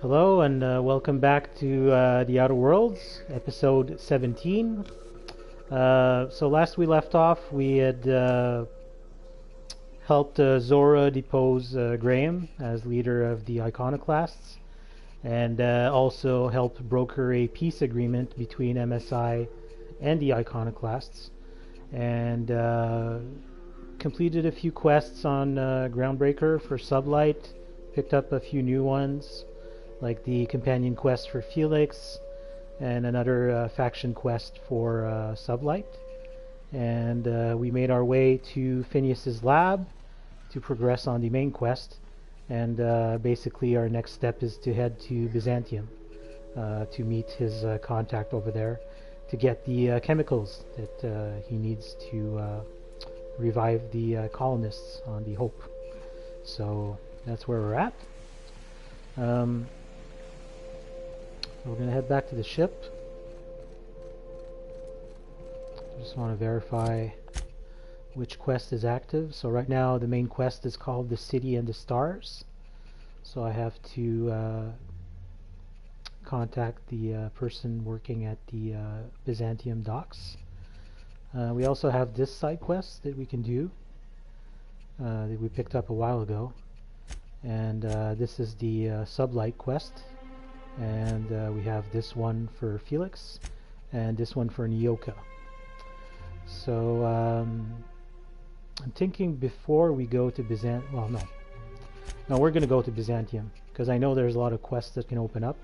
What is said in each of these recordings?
Hello and welcome back to The Outer Worlds, episode 17. So last we left off, we had helped Zora depose Graham as leader of the Iconoclasts, and also helped broker a peace agreement between MSI and the Iconoclasts, and completed a few quests on Groundbreaker for Sublight, picked up a few new ones, like the companion quest for Felix and another faction quest for Sublight. And we made our way to Phineas's lab to progress on the main quest. And basically our next step is to head to Byzantium to meet his contact over there to get the chemicals that he needs to revive the colonists on the Hope. So that's where we're at. We're going to head back to the ship. Just want to verify which quest is active. So right now the main quest is called The City and the Stars. So I have to contact the person working at the Byzantium docks. We also have this side quest that we can do that we picked up a while ago. And this is the Sublight quest. And we have this one for Felix and this one for Nyoka. So I'm thinking before we go to Byzantium, well, no, we're going to go to Byzantium because I know there's a lot of quests that can open up.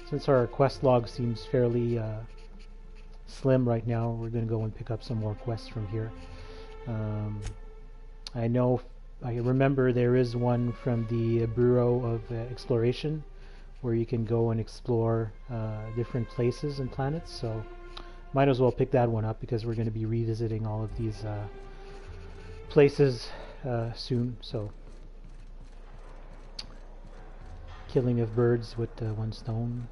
Since our quest log seems fairly slim right now, we're going to go and pick up some more quests from here. I remember there is one from the Bureau of Exploration where you can go and explore different places and planets, so might as well pick that one up because we're going to be revisiting all of these places soon. So killing of birds with one stone.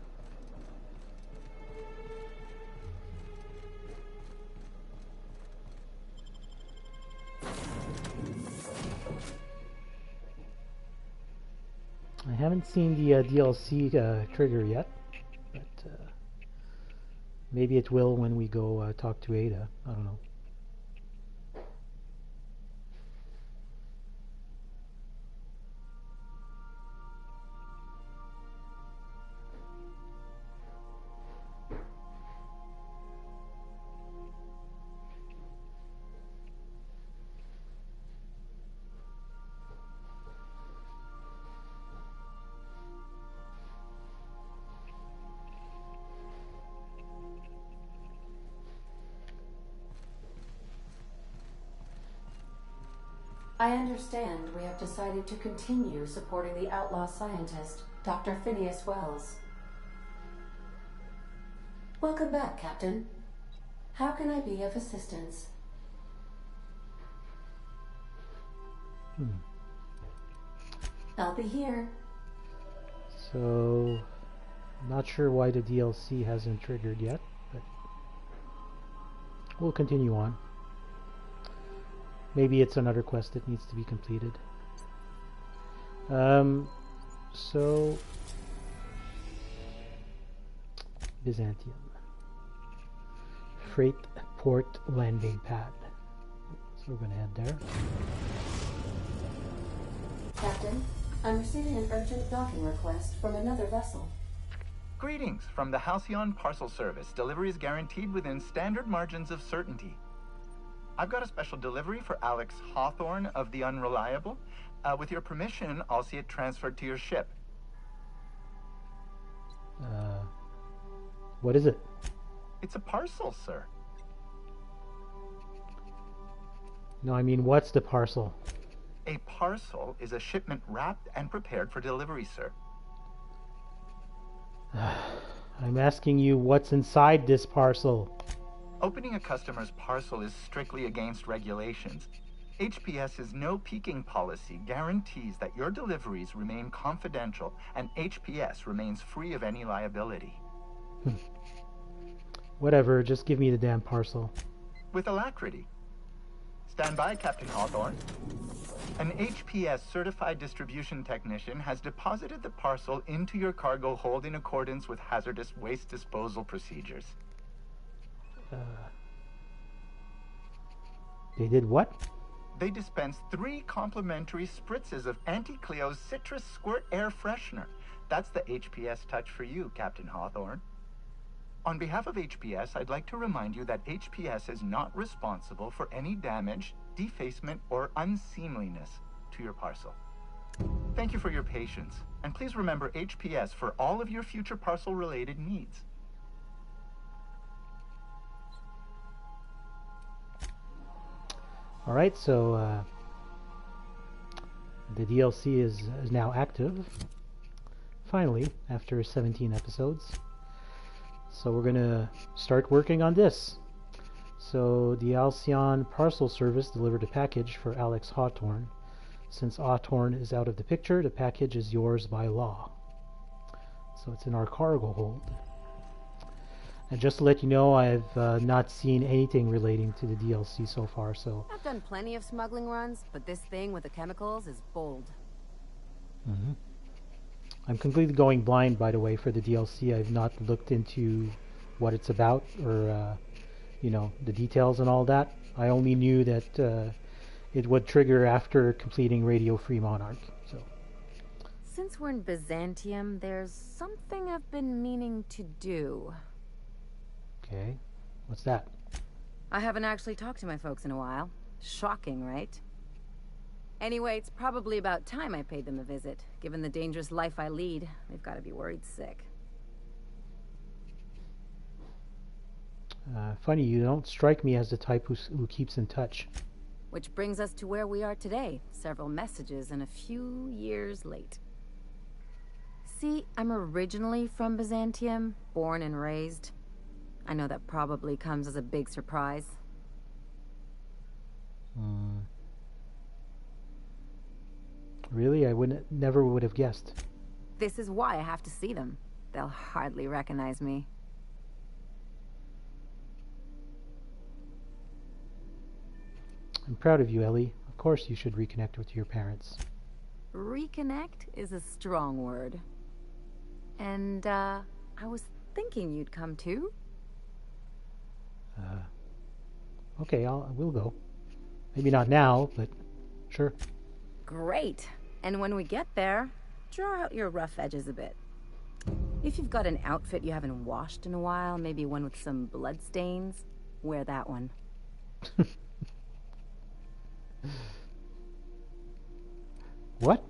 I haven't seen the DLC trigger yet, but maybe it will when we go talk to Ada. I don't know. I understand we have decided to continue supporting the outlaw scientist, Dr. Phineas Wells. Welcome back, Captain. How can I be of assistance? I'll be here. So, not sure why the DLC hasn't triggered yet, but we'll continue on. Maybe it's another quest that needs to be completed. So Byzantium. Freight port landing pad. So we're gonna head there. Captain, I'm receiving an urgent docking request from another vessel. Greetings from the Halcyon Parcel Service. Delivery is guaranteed within standard margins of certainty. I've got a special delivery for Alex Hawthorne of the Unreliable. With your permission, I'll see it transferred to your ship. What is it? It's a parcel, sir. No, I mean, what's the parcel? A parcel is a shipment wrapped and prepared for delivery, sir. I'm asking you what's inside this parcel. Opening a customer's parcel is strictly against regulations. HPS's no peeking policy guarantees that your deliveries remain confidential and HPS remains free of any liability. Whatever, just give me the damn parcel. With alacrity. Stand by, Captain Hawthorne. An HPS certified distribution technician has deposited the parcel into your cargo hold in accordance with hazardous waste disposal procedures. They did what? They dispensed 3 complimentary spritzes of Anti-Cleo's Citrus Squirt Air Freshener. That's the HPS touch for you, Captain Hawthorne. On behalf of HPS, I'd like to remind you that HPS is not responsible for any damage, defacement, or unseemliness to your parcel. Thank you for your patience, and please remember HPS for all of your future parcel-related needs. Alright, so the DLC is now active, finally, after 17 episodes. So we're gonna start working on this. So the Halcyon Parcel Service delivered a package for Alex Hawthorne. Since Hawthorne is out of the picture, the package is yours by law. So it's in our cargo hold. And just to let you know, I've not seen anything relating to the DLC so far, so... I've done plenty of smuggling runs, but this thing with the chemicals is bold. Mm-hmm. I'm completely going blind, by the way, for the DLC. I've not looked into what it's about, or, you know, the details and all that. I only knew that it would trigger after completing Radio Free Monarch, so... Since we're in Byzantium, there's something I've been meaning to do. Okay, what's that? I haven't actually talked to my folks in a while. Shocking, right? Anyway, it's probably about time I paid them a visit. Given the dangerous life I lead, they've got to be worried sick. Funny, you don't strike me as the type who keeps in touch. Which brings us to where we are today. Several messages and a few years late. See, I'm originally from Byzantium, born and raised. I know that probably comes as a big surprise. Really? I never would have guessed. This is why I have to see them. They'll hardly recognize me. I'm proud of you, Ellie. Of course you should reconnect with your parents. Reconnect is a strong word. And, I was thinking you'd come too. Okay, we'll go. Maybe not now, but sure. Great. And when we get there, draw out your rough edges a bit. If you've got an outfit you haven't washed in a while, maybe one with some blood stains, wear that one. What?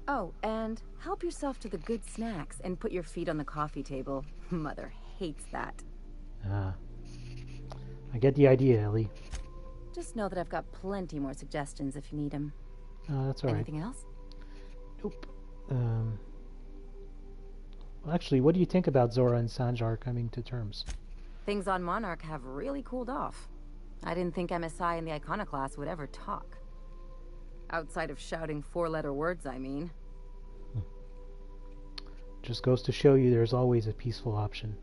Oh, and help yourself to the good snacks and put your feet on the coffee table. Mother hates that. I get the idea, Ellie. Just know that I've got plenty more suggestions if you need them. That's all right. Anything else? Nope. Well, actually, what do you think about Zora and Sanjar coming to terms? Things on Monarch have really cooled off. I didn't think MSI and the Iconoclast would ever talk. Outside of shouting 4-letter words, I mean. Just goes to show you there's always a peaceful option.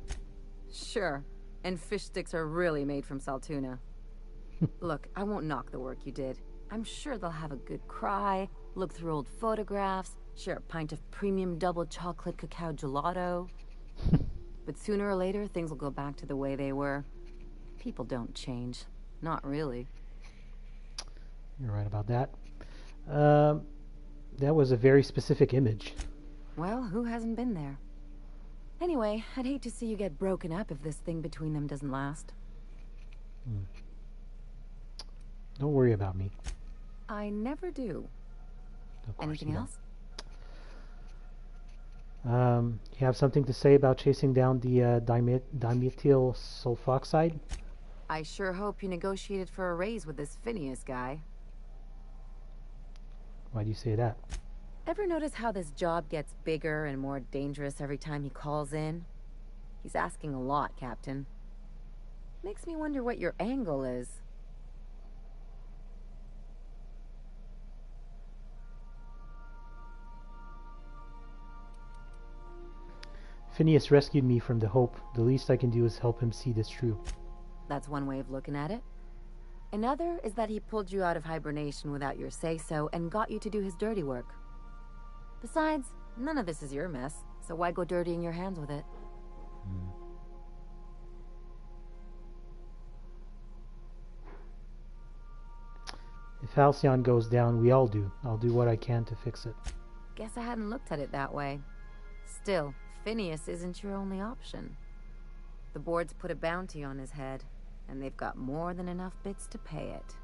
Sure. And fish sticks are really made from Saltuna. Look, I won't knock the work you did. I'm sure they'll have a good cry, look through old photographs, share a pint of premium double chocolate cacao gelato. But sooner or later, things will go back to the way they were. People don't change. Not really. You're right about that. That was a very specific image. Well, who hasn't been there? Anyway, I'd hate to see you get broken up if this thing between them doesn't last. Don't worry about me. I never do. Of course Anything you else? don't. You have something to say about chasing down the dimethyl sulfoxide? I sure hope you negotiated for a raise with this Phineas guy. Why do you say that? Ever notice how this job gets bigger and more dangerous every time he calls in? He's asking a lot, Captain. Makes me wonder what your angle is. Phineas rescued me from the Hope. The least I can do is help him see this true. That's one way of looking at it. Another is that he pulled you out of hibernation without your say-so and got you to do his dirty work. Besides, none of this is your mess, so why go dirtying your hands with it? If Halcyon goes down, we all do. I'll do what I can to fix it. Guess I hadn't looked at it that way. Still, Phineas isn't your only option. The board's put a bounty on his head, and they've got more than enough bits to pay it.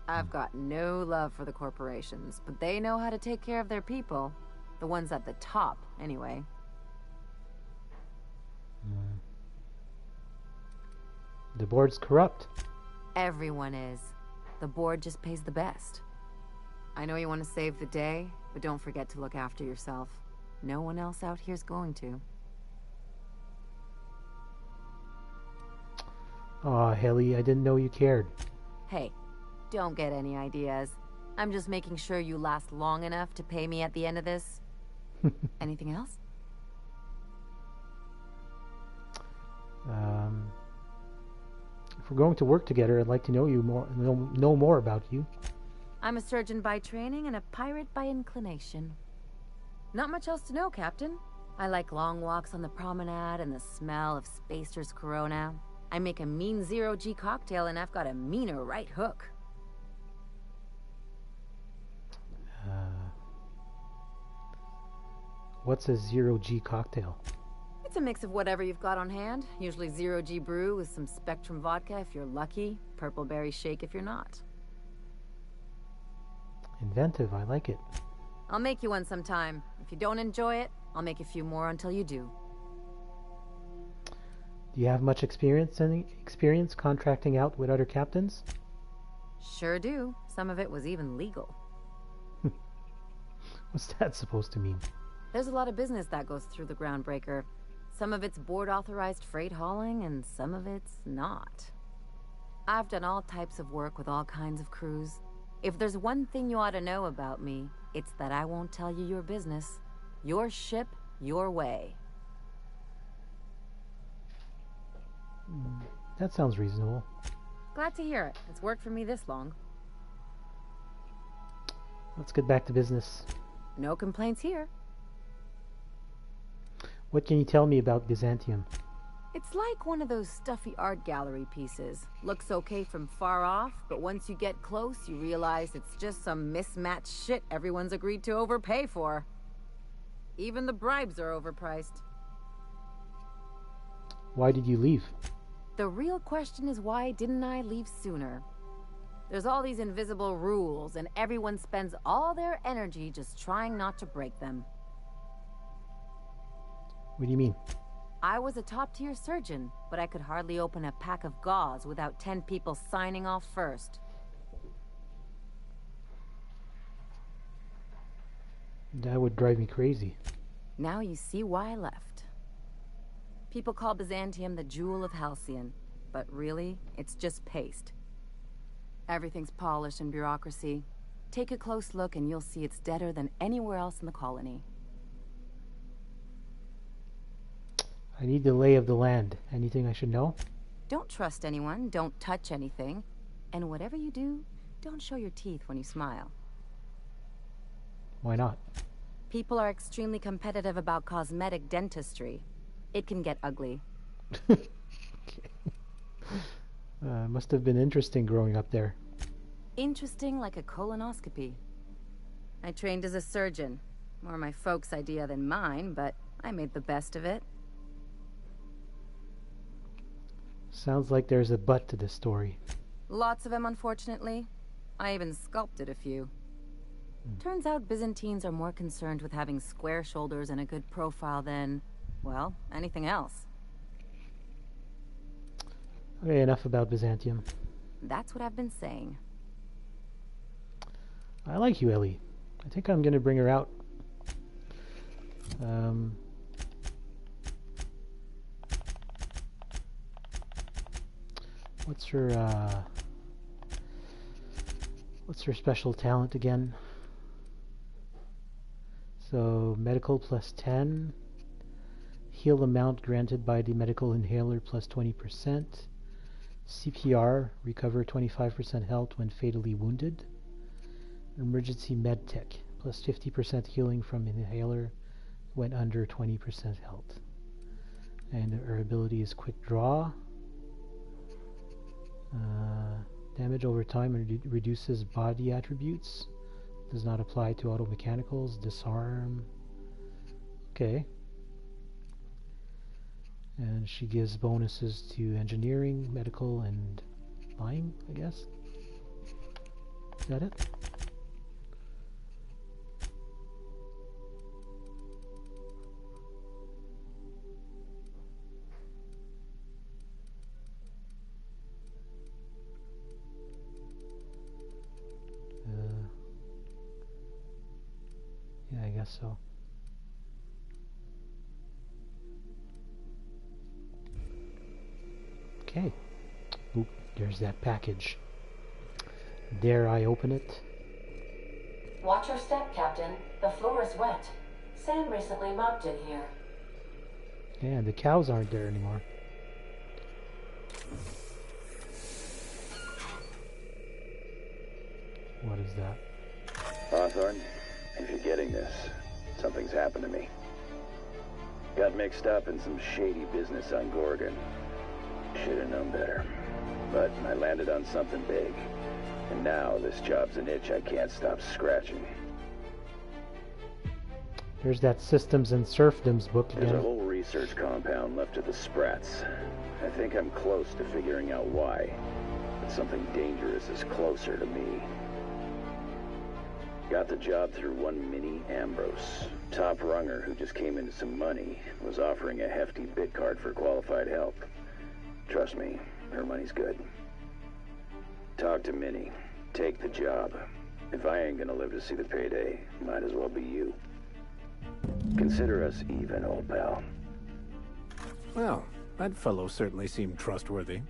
I've got no love for the corporations, but they know how to take care of their people. The ones at the top, anyway. The board's corrupt. Everyone is. The board just pays the best. I know you want to save the day, but don't forget to look after yourself. No one else out here's going to. Aw, Ellie, I didn't know you cared. Hey, don't get any ideas. I'm just making sure you last long enough to pay me at the end of this. Anything else? If we're going to work together, I'd like to know more about you. I'm a surgeon by training and a pirate by inclination. Not much else to know, Captain. I like long walks on the promenade and the smell of Spacer's Corona. I make a mean zero-G cocktail and I've got a meaner right hook. What's a zero-G cocktail? It's a mix of whatever you've got on hand. Usually zero-G brew with some Spectrum vodka if you're lucky, purple berry shake if you're not. Inventive, I like it. I'll make you one sometime. If you don't enjoy it, I'll make a few more until you do. Do you have much experience contracting out with other captains? Sure do. Some of it was even legal. What's that supposed to mean? There's a lot of business that goes through the Groundbreaker. Some of it's board-authorized freight hauling, and some of it's not. I've done all types of work with all kinds of crews. If there's one thing you ought to know about me, it's that I won't tell you your business. Your ship, your way. That sounds reasonable. Glad to hear it. It's worked for me this long. Let's get back to business. No complaints here. What can you tell me about Byzantium? It's like one of those stuffy art gallery pieces. Looks okay from far off, but once you get close, you realize it's just some mismatched shit everyone's agreed to overpay for. Even the bribes are overpriced. Why did you leave? The real question is, why didn't I leave sooner? There's all these invisible rules, and everyone spends all their energy just trying not to break them. What do you mean? I was a top-tier surgeon, but I could hardly open a pack of gauze without 10 people signing off first. That would drive me crazy. Now you see why I left. People call Byzantium the jewel of Halcyon, but really, it's just paste. Everything's polished and bureaucracy. Take a close look and you'll see it's deader than anywhere else in the colony. I need the lay of the land. Anything I should know? Don't trust anyone, don't touch anything. And whatever you do, don't show your teeth when you smile. Why not? People are extremely competitive about cosmetic dentistry. It can get ugly. Okay. Must have been interesting growing up there. Interesting like a colonoscopy. I trained as a surgeon. More my folks' idea than mine, but I made the best of it. Sounds like there's a but to this story. Lots of them, unfortunately. I even sculpted a few. Turns out Byzantines are more concerned with having square shoulders and a good profile than, well, anything else. Okay, enough about Byzantium. That's what I've been saying. I like you, Ellie. I think I'm gonna bring her out. What's her special talent again? So medical plus 10, heal amount granted by the medical inhaler plus 20%, CPR, recover 25% health when fatally wounded. Emergency med tech, plus 50% healing from inhaler when under 20% health. And her ability is quick draw. Damage over time reduces body attributes. Does not apply to auto mechanicals. Disarm. Okay. And she gives bonuses to engineering, medical, and flying, I guess. Is that it? Yeah, I guess so. Okay. Oop, there's that package. Dare I open it? Watch your step, Captain. The floor is wet. Sam recently mopped in here. Yeah, the cows aren't there anymore. What is that? Hawthorne, if you're getting this, something's happened to me. Got mixed up in some shady business on Gorgon. Should have known better. But I landed on something big. And now this job's an itch I can't stop scratching. There's that Systems and Serfdoms book There's a again. whole research compound left of the Sprats. I think I'm close to figuring out why. But something dangerous is closer to me. Got the job through one Minnie, Ambrose. Top runger who just came into some money, was offering a hefty bid card for qualified help. Trust me, her money's good. Talk to Minnie. Take the job. If I ain't gonna live to see the payday, might as well be you. Consider us even, old pal. Well, that fellow certainly seemed trustworthy.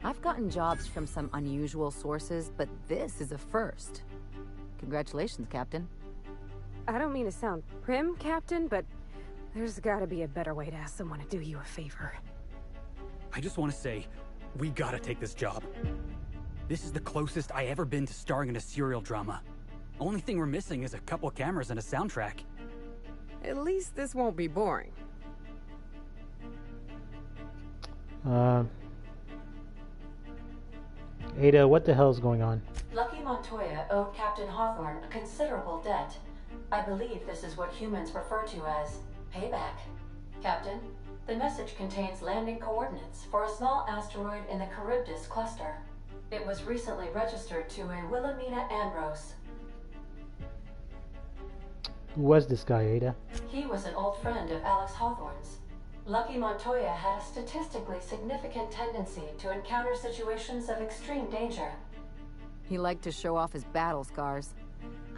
I've gotten jobs from some unusual sources, but this is a first. Congratulations, Captain. I don't mean to sound prim, Captain, but there's gotta be a better way to ask someone to do you a favor. I just want to say, we gotta take this job. This is the closest I ever been to starring in a serial drama. Only thing we're missing is a couple cameras and a soundtrack. At least this won't be boring. Ada, what the hell's going on? Lucky Montoya owed Captain Hawthorne a considerable debt. I believe this is what humans refer to as payback. Captain, the message contains landing coordinates for a small asteroid in the Charybdis cluster. It was recently registered to a Wilhelmina Ambrose. Who was this guy, Ada? He was an old friend of Alex Hawthorne's. Lucky Montoya had a statistically significant tendency to encounter situations of extreme danger. He liked to show off his battle scars.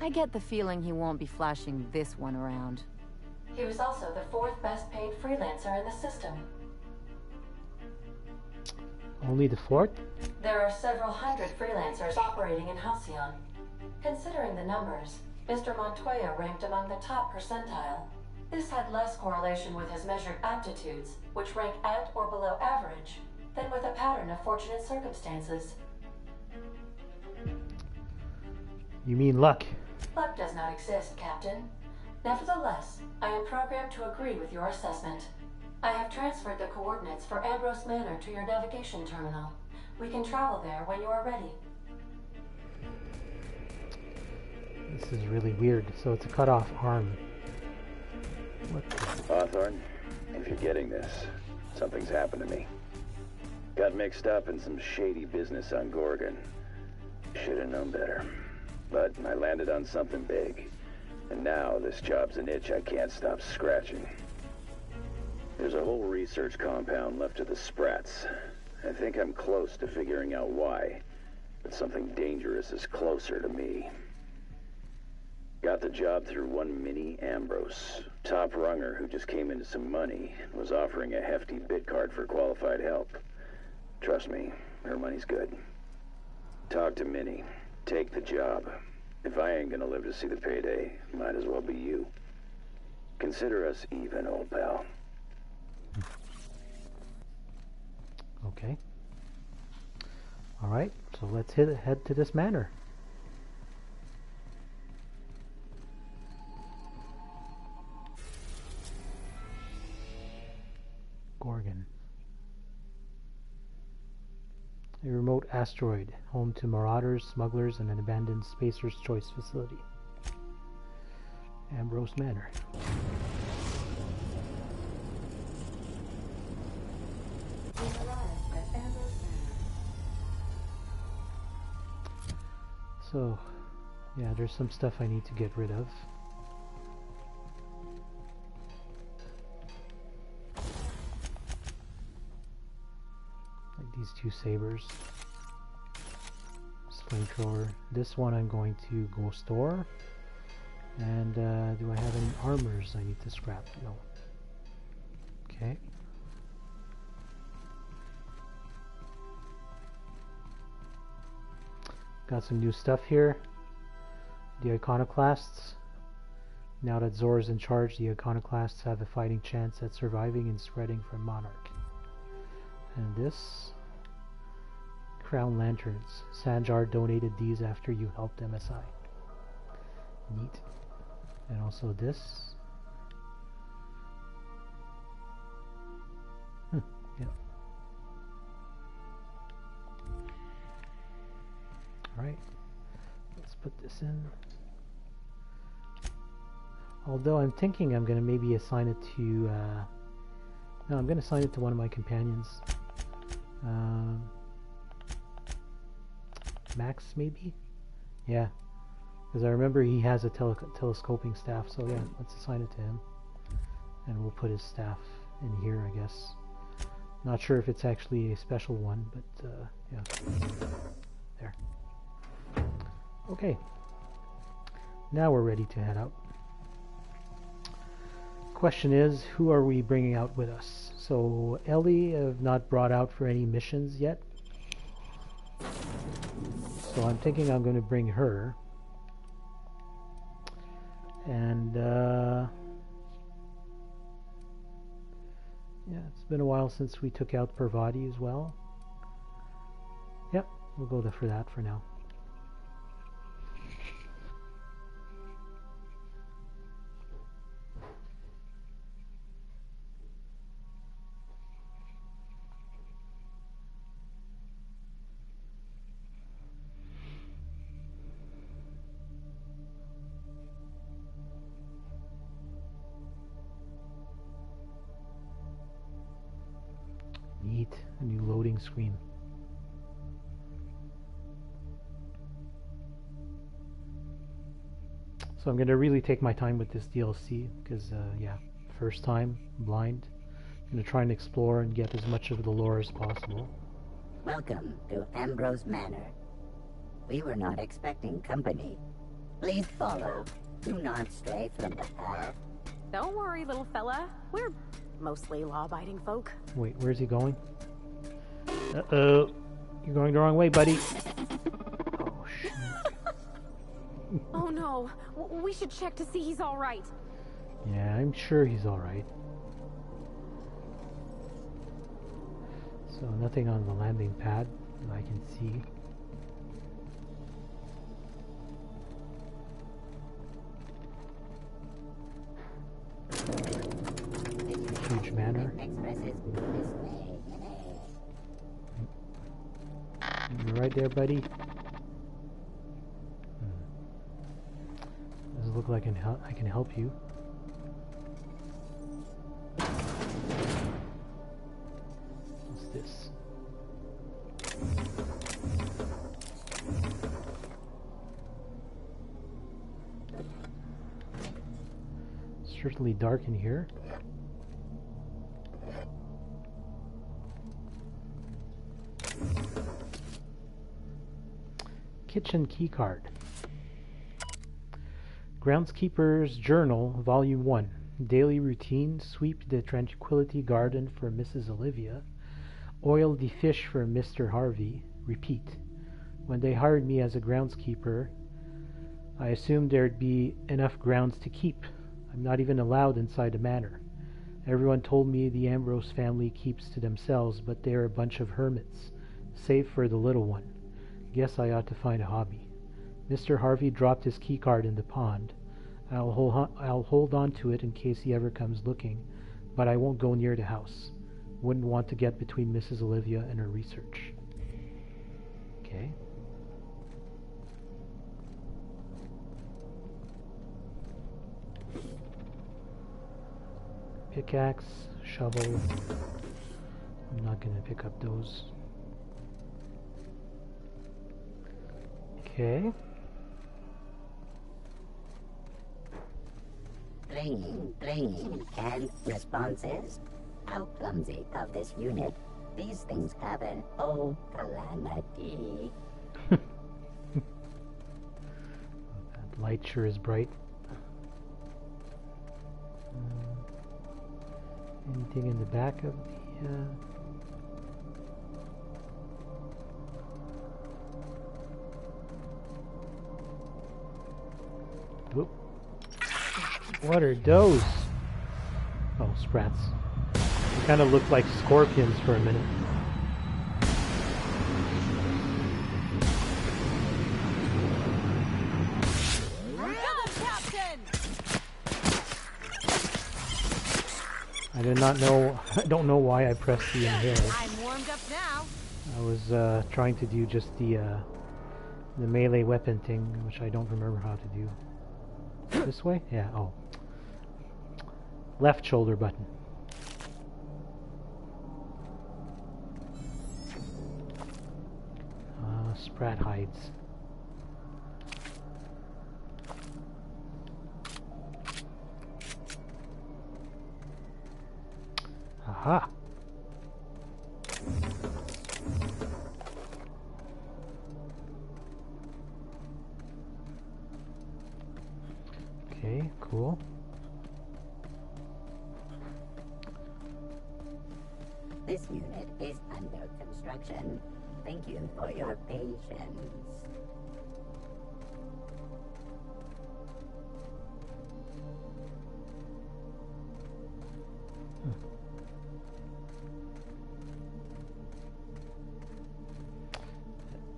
I get the feeling he won't be flashing this one around. He was also the fourth best paid freelancer in the system. Only the fourth? There are several hundred freelancers operating in Halcyon. Considering the numbers, Mr. Montoya ranked among the top percentile. This had less correlation with his measured aptitudes, which rank at or below average, than with a pattern of fortunate circumstances. You mean luck? Luck does not exist, Captain. Nevertheless, I am programmed to agree with your assessment. I have transferred the coordinates for Ambrose Manor to your navigation terminal. We can travel there when you are ready. This is really weird. So it's a cut-off arm. What the... Hawthorne, if you're getting this, something's happened to me. Got mixed up in some shady business on Gorgon. Should have known better. But I landed on something big. And now this job's an itch I can't stop scratching. There's a whole research compound left of the Sprats. I think I'm close to figuring out why. But something dangerous is closer to me. Got the job through one Minnie, Ambrose. Top runger who just came into some money, was offering a hefty bid card for qualified help. Trust me, her money's good. Talk to Minnie. Take the job. If I ain't gonna live to see the payday, might as well be you. Consider us even, old pal. Okay. Alright, so let's head to this manor. Gorgon. A remote asteroid, home to marauders, smugglers, and an abandoned Spacer's Choice facility. Ambrose Manor. So, yeah, there's some stuff I need to get rid of. Like these two sabers. Flamethrower. This one I'm going to go store. And do I have any armors I need to scrap? No. Okay. Got some new stuff here. The Iconoclasts. Now that Zor's in charge, the Iconoclasts have a fighting chance at surviving and spreading from Monarch. And this... Crown Lanterns. Sanjar donated these after you helped MSI. Neat. And also this. Yeah. Alright. Let's put this in. Although I'm thinking I'm going to maybe assign it to... no, I'm going to assign it to one of my companions. Max, maybe? Yeah. Because I remember he has a telescoping staff, so yeah, let's assign it to him. And we'll put his staff in here, I guess. Not sure if it's actually a special one, but yeah. There. Okay. Now we're ready to head out. Question is, who are we bringing out with us? So Ellie I've not brought out for any missions yet. So I'm thinking I'm going to bring her. And yeah, it's been a while since we took out Parvati as well. Yep, we'll go for that for now. Neat, a new loading screen. So I'm going to really take my time with this DLC because, yeah, first time, blind. I'm going to try and explore and get as much of the lore as possible. Welcome to Ambrose Manor. We were not expecting company. Please follow. Do not stray from the path. Don't worry, little fella. We're mostly law-abiding folk. Wait, where's he going? Uh-oh. You're going the wrong way, buddy. Oh, shit. Oh no, we should check to see he's alright. Yeah, I'm sure he's alright. So nothing on the landing pad that I can see. Huge manor. You right there, buddy? Does it look like I can help you? What's this? Certainly dark in here. Kitchen keycard. Groundskeeper's Journal, Volume 1. Daily routine. Sweep the Tranquility Garden for Mrs. Olivia. Oil the fish for Mr. Harvey. Repeat. When they hired me as a groundskeeper, I assumed there'd be enough grounds to keep. I'm not even allowed inside the manor. Everyone told me the Ambrose family keeps to themselves, but they're a bunch of hermits. save for the little one. Guess I ought to find a hobby. Mr. Harvey dropped his keycard in the pond. I'll hold on to it in case he ever comes looking, but I won't go near the house. Wouldn't want to get between Mrs. Olivia and her research. Okay. Pickaxe, shovel. I'm not gonna pick up those. Okay. Bringing, and responses? How clumsy of this unit. These things happen. Oh, calamity. That light sure is bright. Anything in the back of the... Whoop. What are those? Oh, sprats. They kind of look like scorpions for a minute. I did not know. I don't know why I pressed the inhale. I'm warmed up now. I was trying to do just the melee weapon thing, which I don't remember how to do. This way? Yeah. Oh. Left shoulder button. Sprat hides. Aha! Okay, cool. This unit is under construction. Thank you for your patience.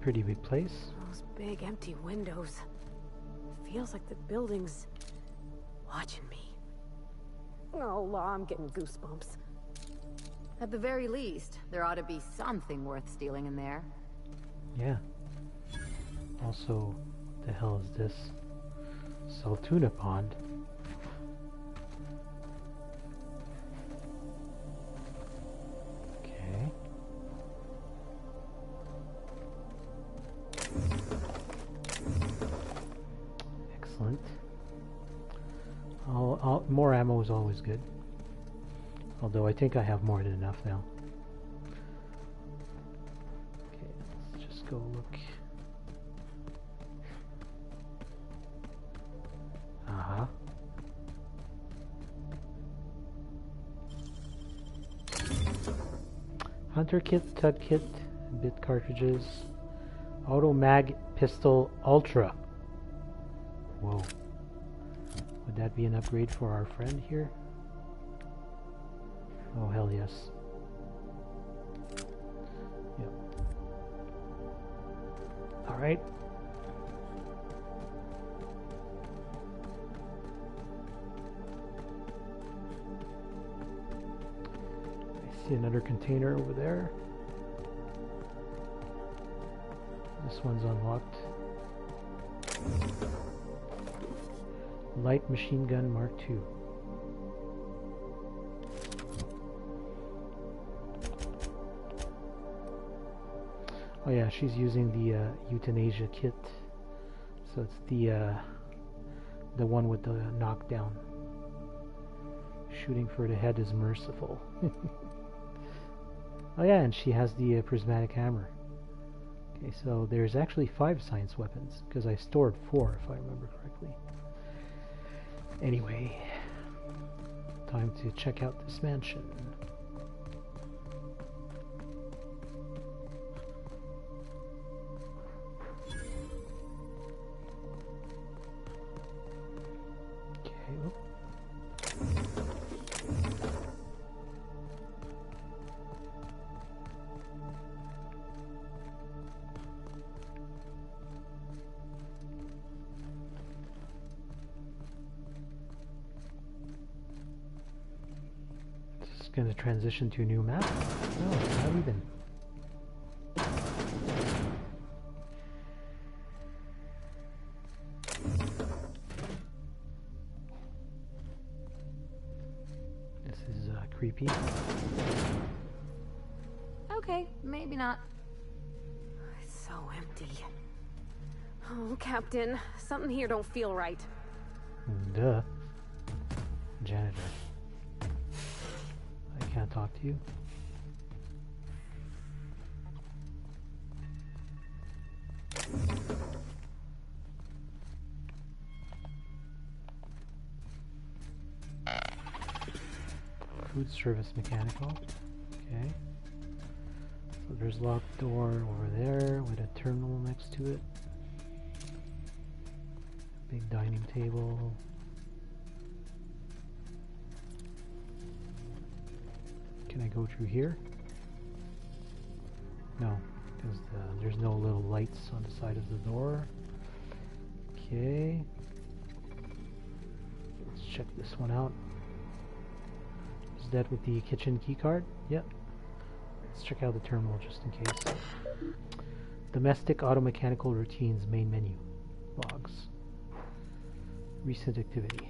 Pretty big place. Those big empty windows. Feels like the building's watching me. Oh, Law, I'm getting goosebumps. At the very least, there ought to be something worth stealing in there. Yeah. Also, what the hell is this? Saltuna Pond. Okay. Excellent. More ammo is always good. Although I think I have more than enough now. Okay, let's just go look. Uh-huh. Hunter kit, tug kit, bit cartridges, auto mag pistol ultra. Whoa. Would that be an upgrade for our friend here? Oh, hell yes. Yep. Alright. I see another container over there. This one's unlocked. Light machine gun Mark II. Oh yeah, she's using the euthanasia kit. So it's the one with the knockdown. Shooting for the head is merciful. Oh yeah, and she has the prismatic hammer. Okay, so there's actually 5 science weapons, because I stored 4 if I remember correctly. Anyway, time to check out this mansion. Just gonna transition to a new map? No, not even. This is creepy. Okay, maybe not. It's so empty. Oh, Captain, something here don't feel right. Duh. Janitor. I can't talk to you. Food service mechanical. Okay. So there's a locked door over there with a terminal next to it. Big dining table. Can I go through here? No, because there's no little lights on the side of the door. Okay. Let's check this one out. Is that with the kitchen keycard? Yep. Let's check out the terminal just in case. Domestic automechanical routines main menu. Logs. Recent activity.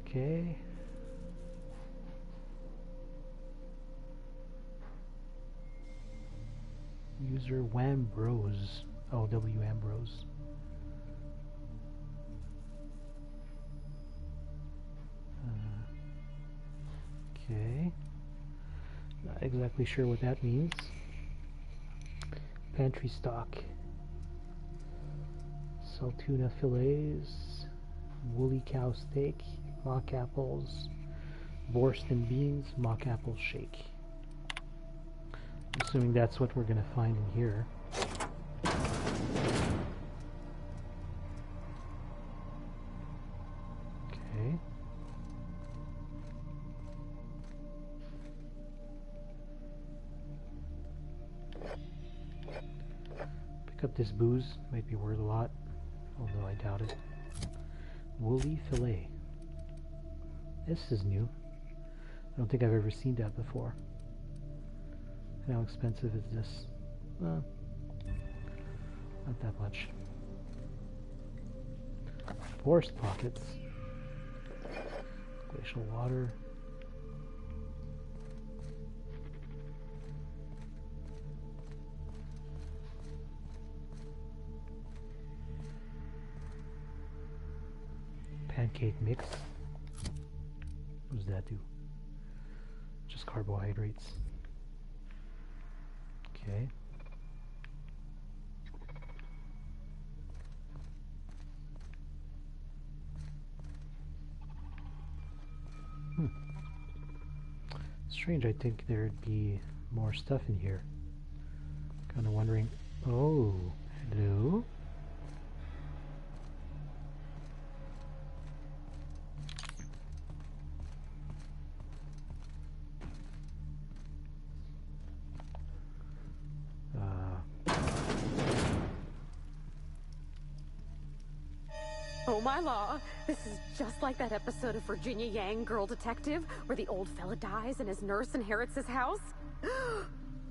Okay. User Ambrose. Oh, W. Ambrose. Okay. Not exactly sure what that means. Pantry stock. Saltuna fillets, woolly cow steak, mock apples, Borston beans, mock apple shake. I'm assuming that's what we're gonna find in here. Okay. Pick up this booze, might be worth a lot, although I doubt it. Woolly fillet. This is new. I don't think I've ever seen that before. And how expensive is this? Well, not that much. Forest pockets. Glacial water. Pancake mix. What does that do? Just carbohydrates. Okay. Strange, I think there'd be more stuff in here. Kind of wondering. Oh, hello? Oh my law, this is just like that episode of Virginia Yang, Girl Detective, where the old fella dies and his nurse inherits his house.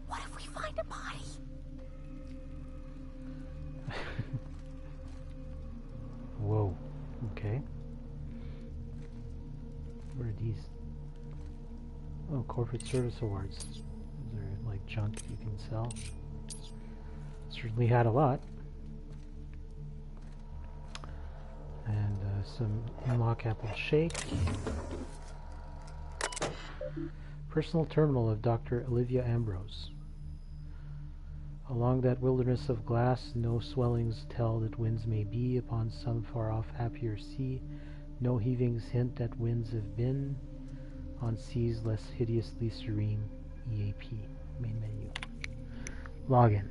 What if we find a body? Whoa, okay. What are these? Oh, corporate service awards. Those are like junk you can sell. Certainly had a lot. And some mock apple shake. Personal terminal of Dr. Olivia Ambrose. Along that wilderness of glass, no swellings tell that winds may be upon some far-off happier sea. No heavings hint that winds have been on seas less hideously serene. EAP. Main menu. Login.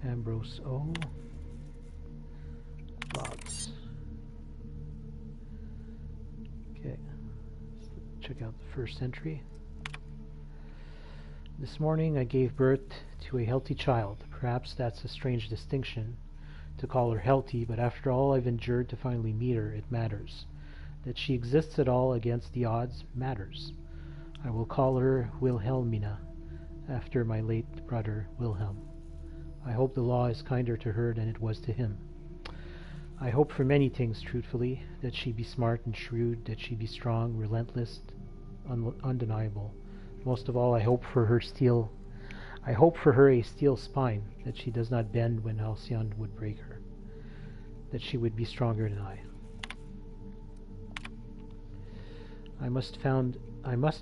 Ambrose O. Logs. Okay, let's check out the first entry. This morning I gave birth to a healthy child. Perhaps that's a strange distinction to call her healthy, but after all I've endured to finally meet her, it matters. That she exists at all against the odds matters. I will call her Wilhelmina, after my late brother Wilhelm. I hope the law is kinder to her than it was to him. I hope for many things, truthfully, that she be smart and shrewd, that she be strong, relentless, undeniable. Most of all, I hope for her a steel spine, that she does not bend when Halcyon would break her, that she would be stronger than I. I must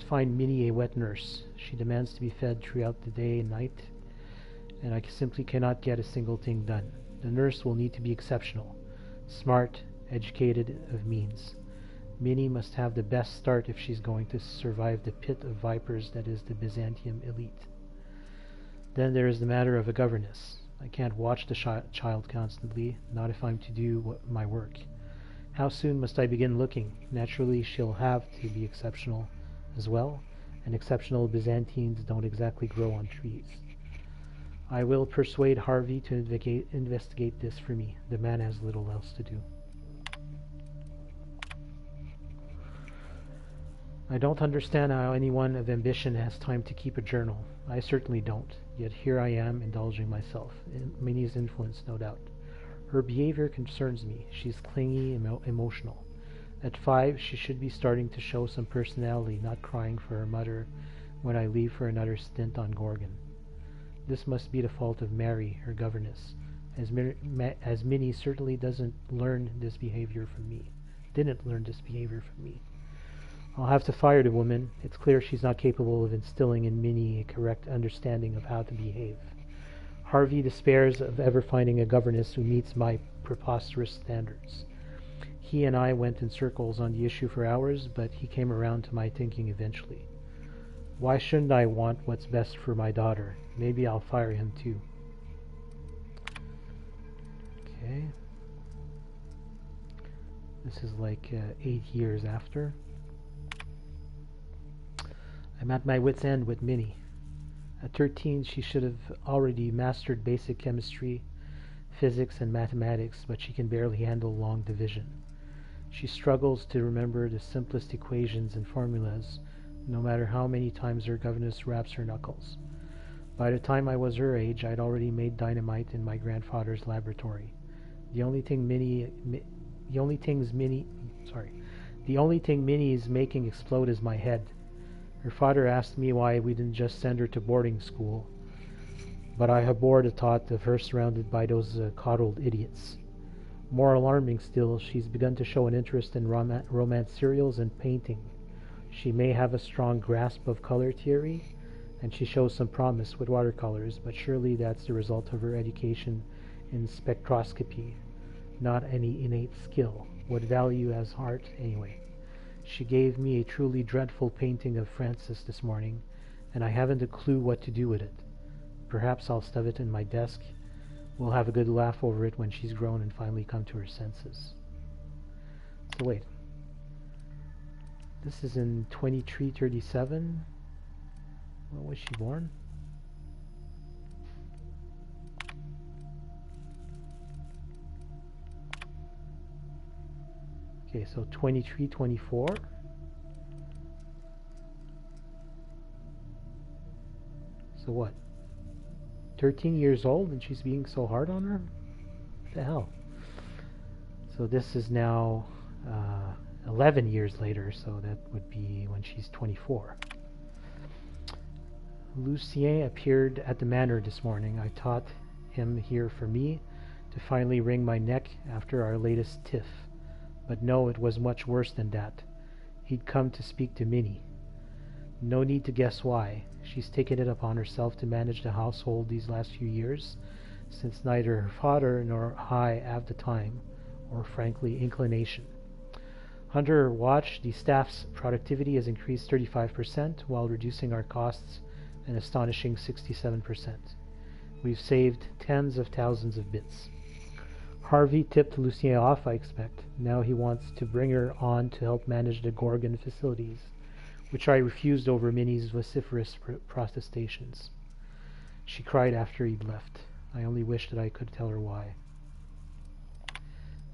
find Minnie a wet nurse. She demands to be fed throughout the day and night, and I simply cannot get a single thing done. The nurse will need to be exceptional, smart, educated, of means. Minnie must have the best start if she's going to survive the pit of vipers that is the Byzantium elite. Then there is the matter of a governess. I can't watch the child constantly, not if I'm to do my work. How soon must I begin looking? Naturally, she'll have to be exceptional as well, and exceptional Byzantines don't exactly grow on trees. I will persuade Harvey to investigate this for me. The man has little else to do. I don't understand how anyone of ambition has time to keep a journal. I certainly don't. Yet here I am, indulging myself. Minnie's influence, no doubt. Her behavior concerns me. She's clingy, emotional. At 5, she should be starting to show some personality, not crying for her mother when I leave for another stint on Gorgon. This must be the fault of Mary, her governess, as Minnie certainly didn't learn this behavior from me. I'll have to fire the woman. It's clear she's not capable of instilling in Minnie a correct understanding of how to behave. Harvey despairs of ever finding a governess who meets my preposterous standards. He and I went in circles on the issue for hours, but he came around to my thinking eventually. Why shouldn't I want what's best for my daughter? Maybe I'll fire him too. Okay. This is like 8 years after. I'm at my wit's end with Minnie. At 13, she should have already mastered basic chemistry, physics, and mathematics, but she can barely handle long division. She struggles to remember the simplest equations and formulas, no matter how many times her governess raps her knuckles. By the time I was her age, I'd already made dynamite in my grandfather's laboratory. The only thing Minnie is making explode is my head. Her father asked me why we didn't just send her to boarding school, but I abhor the thought of her surrounded by those coddled idiots. More alarming still, she's begun to show an interest in romance serials and painting. She may have a strong grasp of color theory, and she shows some promise with watercolors, but surely that's the result of her education in spectroscopy, not any innate skill. What value has art, anyway? She gave me a truly dreadful painting of Francis this morning, and I haven't a clue what to do with it. Perhaps I'll stuff it in my desk. We'll have a good laugh over it when she's grown and finally come to her senses. So wait. This is in 2337. When was she born? Okay, so 2324. So what? 13 years old and she's being so hard on her? What the hell? So this is now 11 years later, so that would be when she's 24. Lucien appeared at the manor this morning. I taught him here for me to finally wring my neck after our latest tiff. But no, it was much worse than that. He'd come to speak to Minnie. No need to guess why. She's taken it upon herself to manage the household these last few years, since neither her father nor I have the time, or frankly, inclination. Under her watch, the staff's productivity has increased 35%, while reducing our costs an astonishing 67%. We've saved tens of thousands of bits. Harvey tipped Lucien off, I expect. Now he wants to bring her on to help manage the Gorgon facilities, which I refused over Minnie's vociferous protestations. She cried after he'd left. I only wish that I could tell her why.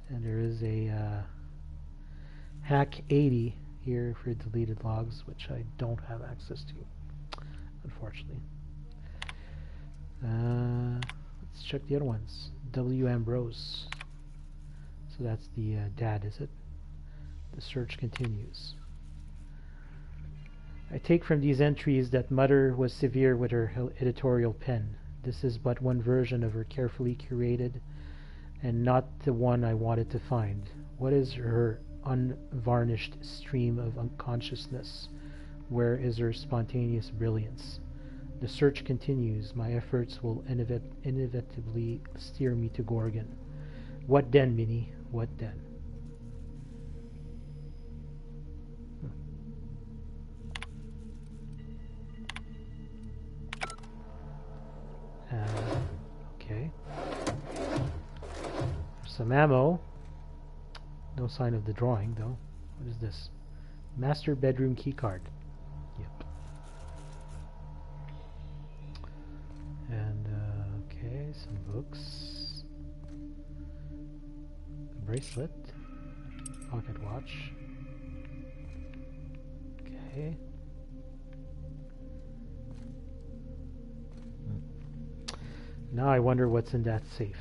And there is a Hack 80 here for deleted logs, which I don't have access to, unfortunately. Let's check the other ones. W. Ambrose. So that's the dad, is it? The search continues. I take from these entries that Mother was severe with her editorial pen. This is but one version of her carefully curated and not the one I wanted to find. What is her unvarnished stream of unconsciousness? Where is her spontaneous brilliance? The search continues. My efforts will inevitably steer me to Gorgon. What then, Minnie? What then? Okay. Some ammo. No sign of the drawing, though. What is this? Master bedroom keycard. Yep. And, okay, some books. A bracelet. Pocket watch. Okay. Now I wonder what's in that safe.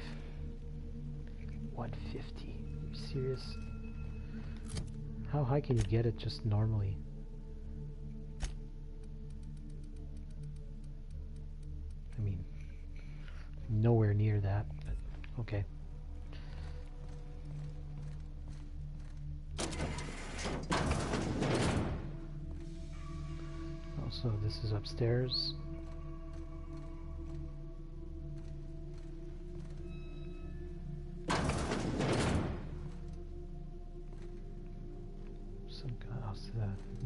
150. Are you serious? How high can you get it just normally? I mean, nowhere near that, but okay. Also, this is upstairs.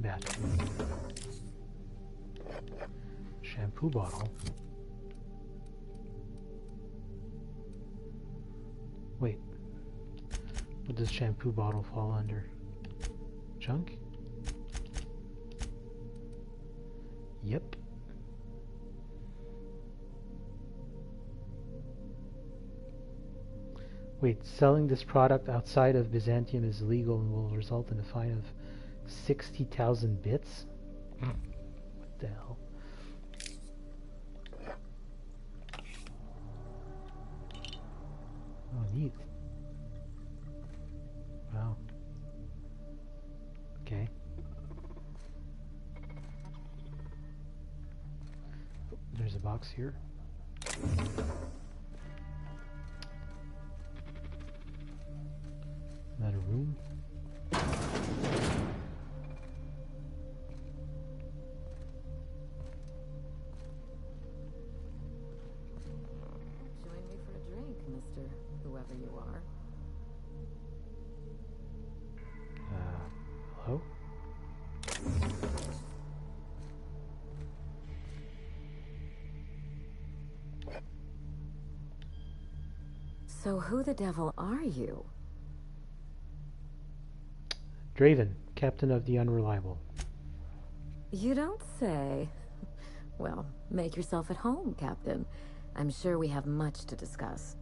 Battery. Shampoo bottle. Wait. What does shampoo bottle fall under? Junk? Yep. Wait, selling this product outside of Byzantium is illegal and will result in a fine of 60,000 bits? What the hell? Oh, neat. Wow. Okay. Oh, there's a box here. Another room. Whoever you are. Hello? So who the devil are you? Draven, captain of the Unreliable. You don't say. Well, make yourself at home, Captain. I'm sure we have much to discuss.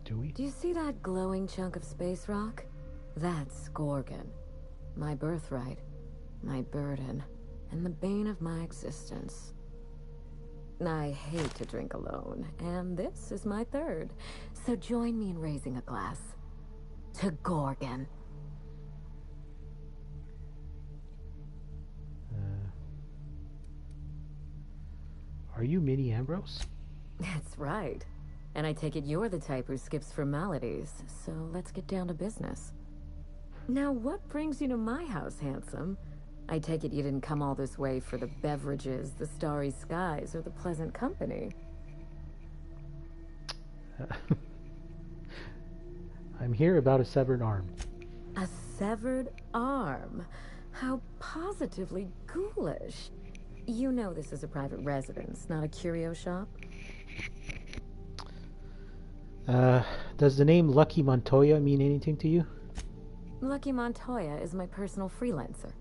Do we? Do you see that glowing chunk of space rock? That's Gorgon. My birthright, my burden, and the bane of my existence. I hate to drink alone, and this is my third. So join me in raising a glass to Gorgon. Are you Minnie Ambrose? That's right. And I take it you're the type who skips formalities, so let's get down to business. Now, what brings you to my house, handsome? I take it you didn't come all this way for the beverages, the starry skies, or the pleasant company. I'm here about a severed arm. A severed arm? How positively ghoulish. You know this is a private residence, not a curio shop? Does the name Lucky Montoya mean anything to you? Lucky Montoya is my personal freelancer.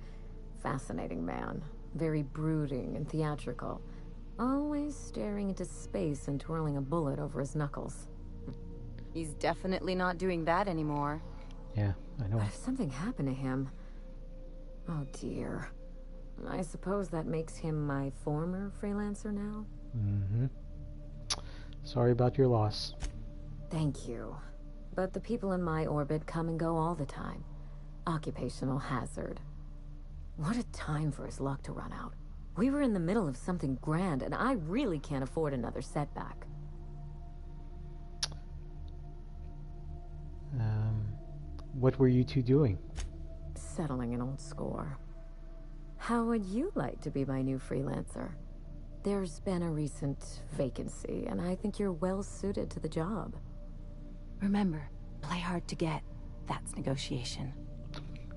Fascinating man. Very brooding and theatrical. Always staring into space and twirling a bullet over his knuckles. He's definitely not doing that anymore. Yeah, I know. What if something happened to him? Oh dear. I suppose that makes him my former freelancer now? Mm-hmm. Sorry about your loss. Thank you. But the people in my orbit come and go all the time. Occupational hazard. What a time for his luck to run out. We were in the middle of something grand, and I really can't afford another setback. What were you two doing? Settling an old score. How would you like to be my new freelancer? There's been a recent vacancy, and I think you're well suited to the job. Remember, play hard to get. That's negotiation.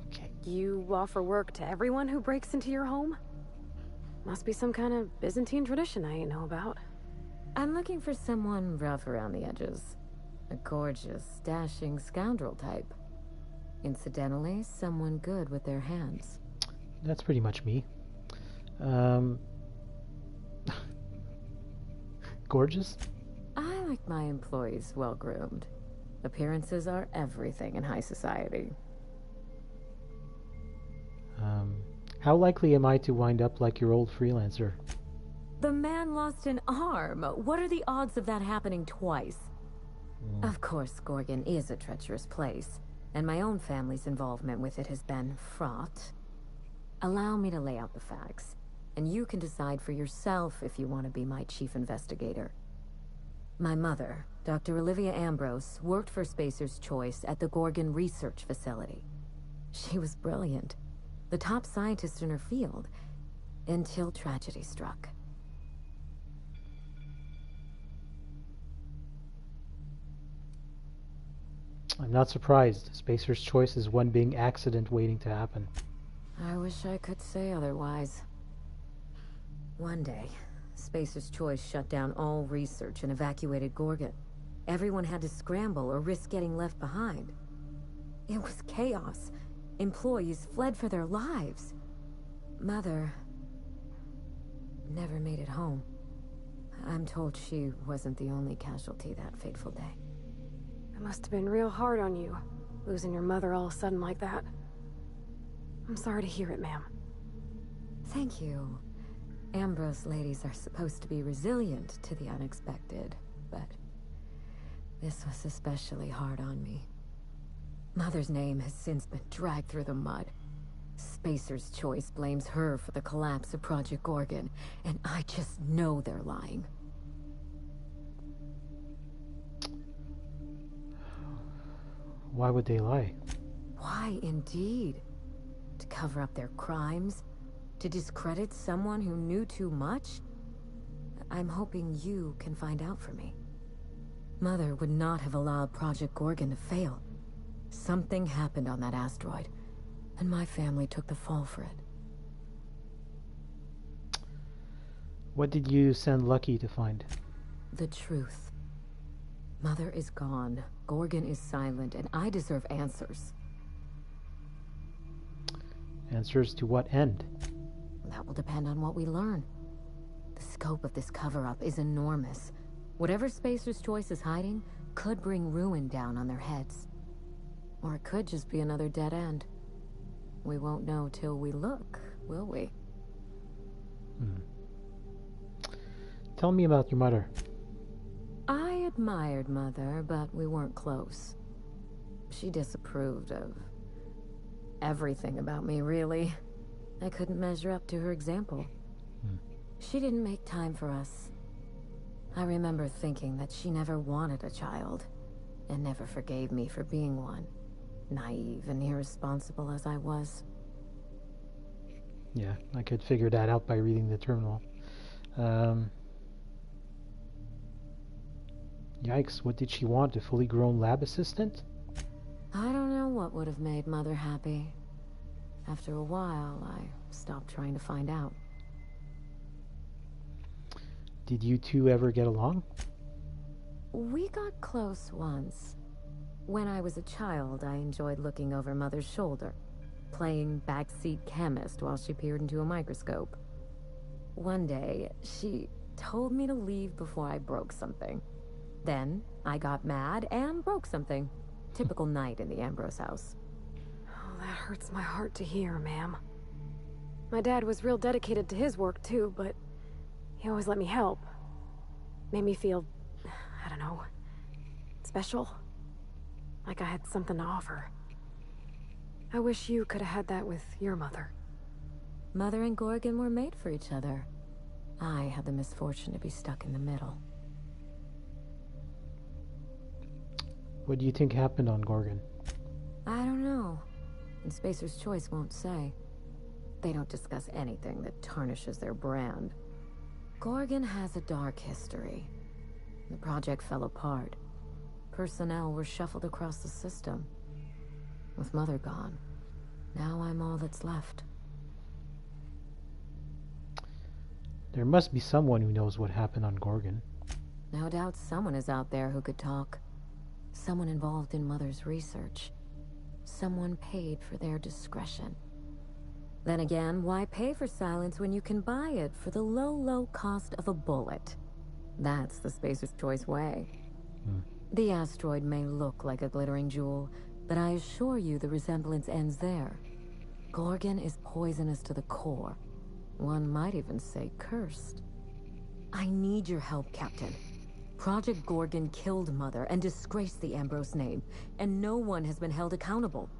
Okay. You offer work to everyone who breaks into your home? Must be some kind of Byzantine tradition I ain't know about. I'm looking for someone rough around the edges. A gorgeous, dashing scoundrel type. Incidentally, someone good with their hands. That's pretty much me. Gorgeous? I like my employees well-groomed. Appearances are everything in high society. How likely am I to wind up like your old freelancer? The man lost an arm. What are the odds of that happening twice? Of course, Gorgon is a treacherous place, and my own family's involvement with it has been fraught. Allow me to lay out the facts, and you can decide for yourself if you want to be my chief investigator. My mother, Dr. Olivia Ambrose, worked for Spacer's Choice at the Gorgon Research Facility. She was brilliant, the top scientist in her field, until tragedy struck. I'm not surprised. Spacer's Choice is one big accident waiting to happen. I wish I could say otherwise. One day, Spacer's Choice shut down all research and evacuated Gorgon. Everyone had to scramble or risk getting left behind. It was chaos. Employees fled for their lives. Mother never made it home. I'm told she wasn't the only casualty that fateful day. It must have been real hard on you, losing your mother all of a sudden like that. I'm sorry to hear it, ma'am. Thank you. Ambrose ladies are supposed to be resilient to the unexpected, but this was especially hard on me. Mother's name has since been dragged through the mud. Spacer's Choice blames her for the collapse of Project Gorgon, and I just know they're lying. Why would they lie? Why, indeed? To cover up their crimes? To discredit someone who knew too much? I'm hoping you can find out for me. Mother would not have allowed Project Gorgon to fail. Something happened on that asteroid, and my family took the fall for it. What did you send Lucky to find? The truth. Mother is gone, Gorgon is silent, and I deserve answers. Answers to what end? That will depend on what we learn. The scope of this cover-up is enormous. Whatever Spacer's Choice is hiding could bring ruin down on their heads. Or it could just be another dead end. We won't know till we look, will we? Tell me about your mother. I admired Mother, but we weren't close. She disapproved of everything about me, really. I couldn't measure up to her example. She didn't make time for us. I remember thinking that she never wanted a child, and never forgave me for being one. Naive and irresponsible as I was. Yeah, I could figure that out by reading the terminal. Yikes, what did she want? A fully grown lab assistant? I don't know what would have made Mother happy. After a while, I stopped trying to find out. Did you two ever get along? We got close once. When I was a child, I enjoyed looking over Mother's shoulder, playing backseat chemist while she peered into a microscope. One day, she told me to leave before I broke something. Then, I got mad and broke something. Typical night in the Ambrose house. Oh, that hurts my heart to hear, ma'am. My dad was real dedicated to his work too, but he always let me help. Made me feel, I don't know, special. Like I had something to offer. I wish you could have had that with your mother. Mother and Gorgon were made for each other. I had the misfortune to be stuck in the middle. What do you think happened on Gorgon? I don't know. And Spacer's Choice won't say. They don't discuss anything that tarnishes their brand. Gorgon has a dark history. The project fell apart. Personnel were shuffled across the system. With Mother gone, now I'm all that's left. There must be someone who knows what happened on Gorgon. No doubt someone is out there who could talk. Someone involved in Mother's research. Someone paid for their discretion. Then again, why pay for silence when you can buy it for the low, low cost of a bullet? That's the Spacer's Choice way. The asteroid may look like a glittering jewel, but I assure you the resemblance ends there. Gorgon is poisonous to the core. One might even say cursed. I need your help, Captain. Project Gorgon killed Mother and disgraced the Ambrose name, and no one has been held accountable.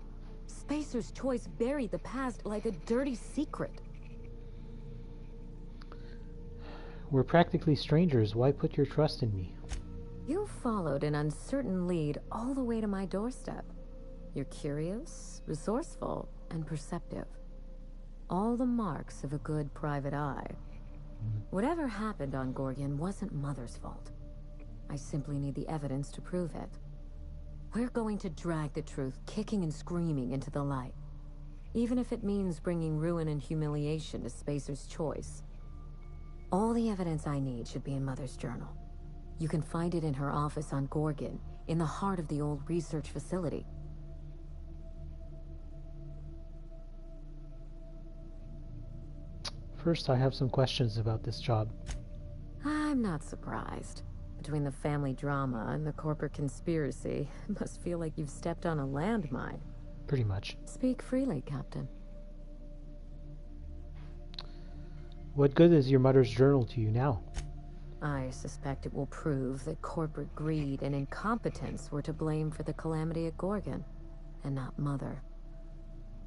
Spacer's Choice buried the past like a dirty secret. We're practically strangers. Why put your trust in me? You followed an uncertain lead all the way to my doorstep. You're curious, resourceful, and perceptive. All the marks of a good private eye. Whatever happened on Gorgon wasn't Mother's fault. I simply need the evidence to prove it. We're going to drag the truth kicking and screaming into the light. Even if it means bringing ruin and humiliation to Spacer's Choice. All the evidence I need should be in Mother's journal. You can find it in her office on Gorgon, in the heart of the old research facility. First, I have some questions about this job. I'm not surprised. Between the family drama and the corporate conspiracy, it must feel like you've stepped on a landmine. Pretty much. Speak freely, Captain. What good is your mother's journal to you now? I suspect it will prove that corporate greed and incompetence were to blame for the calamity at Gorgon, and not Mother.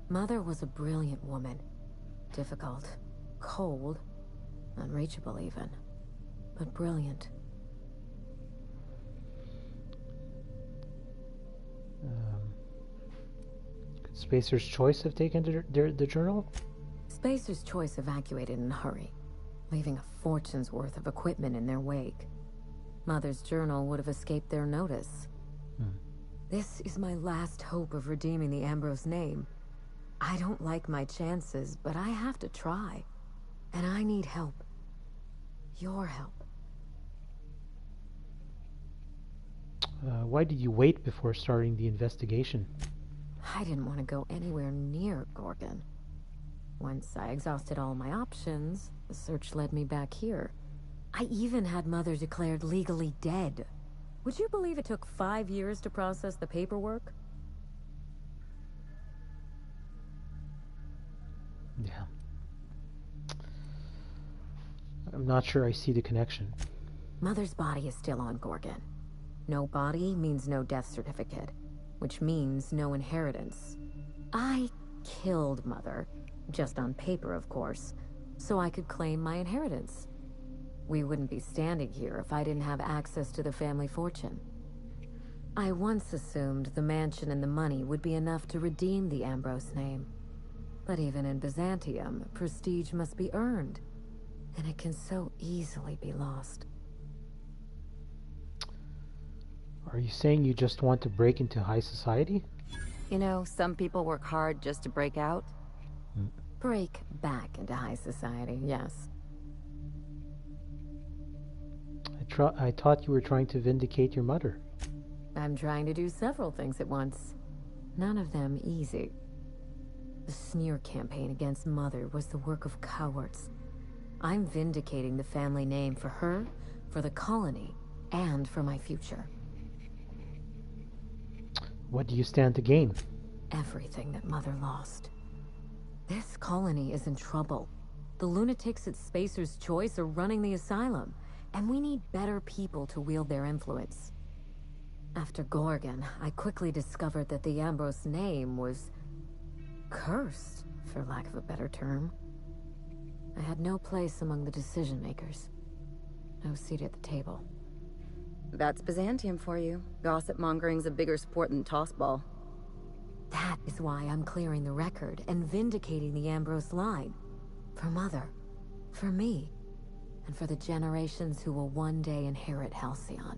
Mother was a brilliant woman. Difficult, cold, unreachable even, but brilliant. Could Spacer's Choice have taken the journal? Spacer's Choice evacuated in a hurry, leaving a fortune's worth of equipment in their wake. Mother's journal would have escaped their notice. This is my last hope of redeeming the Ambrose name. I don't like my chances, but I have to try. And I need help. Your help. Why did you wait before starting the investigation? I didn't want to go anywhere near Gorgon. Once I exhausted all my options, the search led me back here. I even had Mother declared legally dead. Would you believe it took 5 years to process the paperwork? Yeah. I'm not sure I see the connection. Mother's body is still on Gorgon. No body means no death certificate, which means no inheritance. I killed Mother, just on paper, of course, so I could claim my inheritance. We wouldn't be standing here if I didn't have access to the family fortune. I once assumed the mansion and the money would be enough to redeem the Ambrose name. But even in Byzantium, prestige must be earned, and it can so easily be lost. Are you saying you just want to break into high society? You know, some people work hard just to break out. Break back into high society, yes. I thought you were trying to vindicate your mother. I'm trying to do several things at once. None of them easy. The smear campaign against Mother was the work of cowards. I'm vindicating the family name for her, for the colony, and for my future. What do you stand to gain? Everything that Mother lost. This colony is in trouble. The lunatics at Spacer's Choice are running the asylum, and we need better people to wield their influence. After Gorgon, I quickly discovered that the Ambrose name was cursed, for lack of a better term. I had no place among the decision makers. No seat at the table. That's Byzantium for you. Gossip mongering's a bigger sport than tossball. That is why I'm clearing the record and vindicating the Ambrose line. For Mother, for me, and for the generations who will one day inherit Halcyon.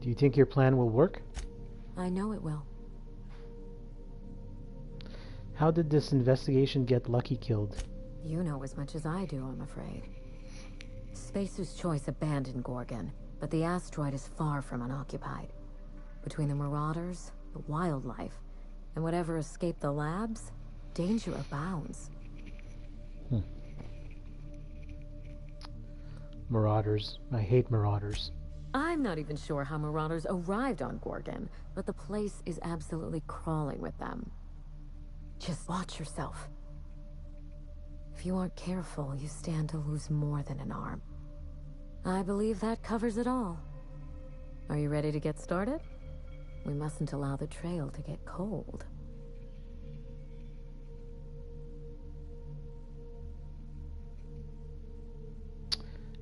Do you think your plan will work? I know it will. How did this investigation get Lucky killed? You know as much as I do, I'm afraid. Spacer's Choice abandoned Gorgon, but the asteroid is far from unoccupied. Between the marauders, the wildlife, and whatever escaped the labs, danger abounds. Marauders. I hate marauders. I'm not even sure how marauders arrived on Gorgon, but the place is absolutely crawling with them. Just watch yourself. If you aren't careful, you stand to lose more than an arm. I believe that covers it all. Are you ready to get started? We mustn't allow the trail to get cold.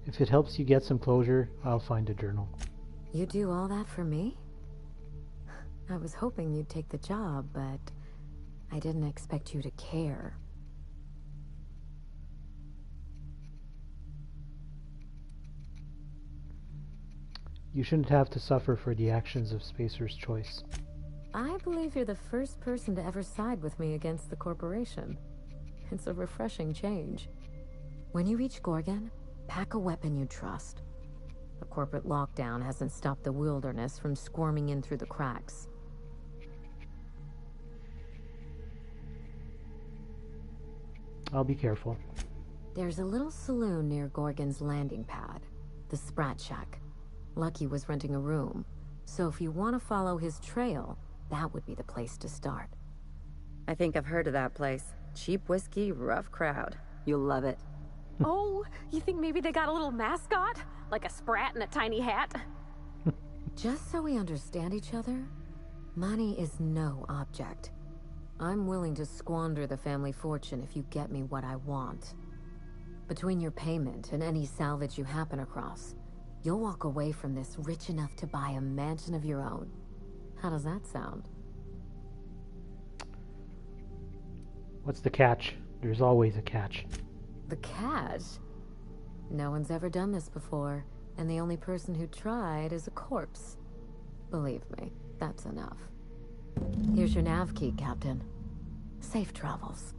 If it helps you get some closure, I'll find a journal. You do all that for me? I was hoping you'd take the job, but I didn't expect you to care. You shouldn't have to suffer for the actions of Spacer's Choice. I believe you're the first person to ever side with me against the corporation. It's a refreshing change. When you reach Gorgon, pack a weapon you trust. The corporate lockdown hasn't stopped the wilderness from squirming in through the cracks. I'll be careful. There's a little saloon near Gorgon's landing pad, the Sprat Shack. Lucky was renting a room, so if you want to follow his trail, that would be the place to start. I think I've heard of that place. Cheap whiskey, rough crowd. You'll love it. Oh, you think maybe they got a little mascot? Like a sprat in a tiny hat? Just so we understand each other, money is no object. I'm willing to squander the family fortune if you get me what I want. Between your payment and any salvage you happen across, you'll walk away from this rich enough to buy a mansion of your own. How does that sound? What's the catch? There's always a catch. The catch? No one's ever done this before, and the only person who tried is a corpse. Believe me, that's enough. Here's your nav key, Captain. Safe travels.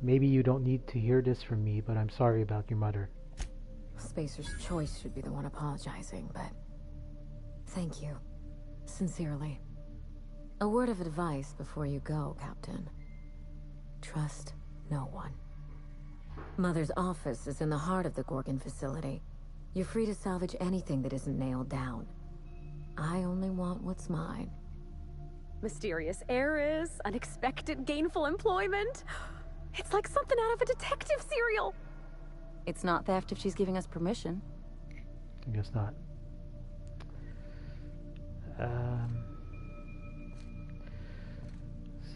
Maybe you don't need to hear this from me, but I'm sorry about your mother. Spacer's Choice should be the one apologizing, but thank you. Sincerely. A word of advice before you go, Captain. Trust no one. Mother's office is in the heart of the Gorgon facility. You're free to salvage anything that isn't nailed down. I only want what's mine. Mysterious heiress, unexpected gainful employment. It's like something out of a detective serial. It's not theft if she's giving us permission. I guess not.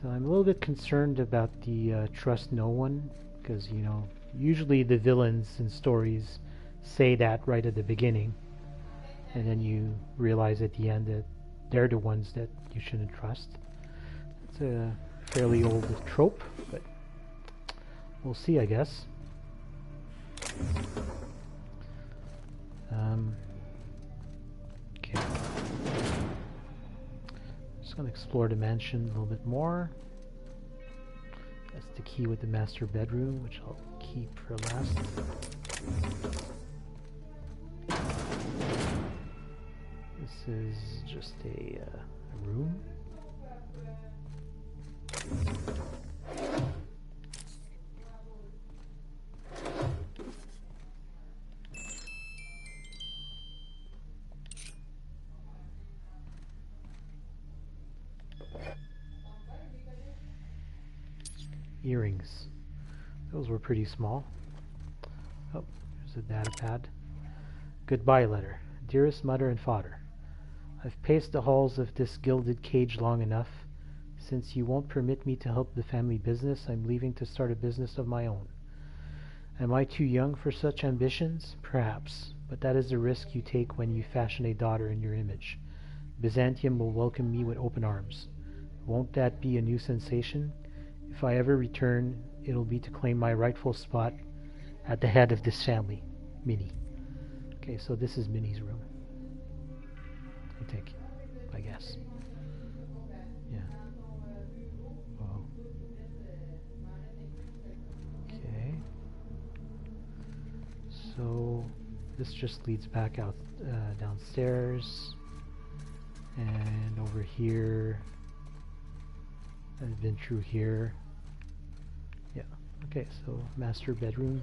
So I'm a little bit concerned about the trust no one, because, you know, usually the villains in stories say that right at the beginning, and then you realize at the end that they're the ones that you shouldn't trust. It's a fairly old trope, but we'll see, I guess. Okay. Just gonna explore the mansion a little bit more. That's the key with the master bedroom, which I'll keep for last. This is just a room. earrings. Those were pretty small. Oh, there's a data pad. Goodbye letter. Dearest mother and father, I've paced the halls of this gilded cage long enough. Since you won't permit me to help the family business, I'm leaving to start a business of my own. Am I too young for such ambitions? Perhaps, but that is the risk you take when you fashion a daughter in your image. Byzantium will welcome me with open arms. Won't that be a new sensation? If I ever return, it'll be to claim my rightful spot at the head of this family. Minnie. Okay, so this is Minnie's room. I think, I guess. Yeah. Whoa. Okay. So this just leads back out downstairs, and over here. I've been through here. Yeah. Okay. So master bedroom.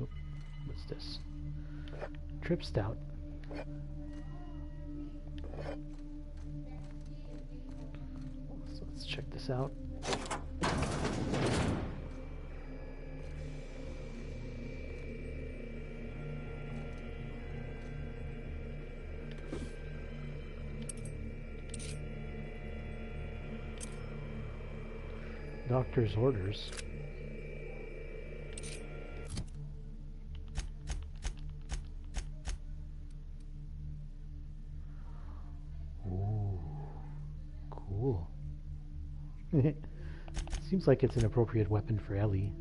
Oh, what's this? Trip stout. So let's check this out. Doctor's orders. Ooh, cool. Seems like it's an appropriate weapon for Ellie.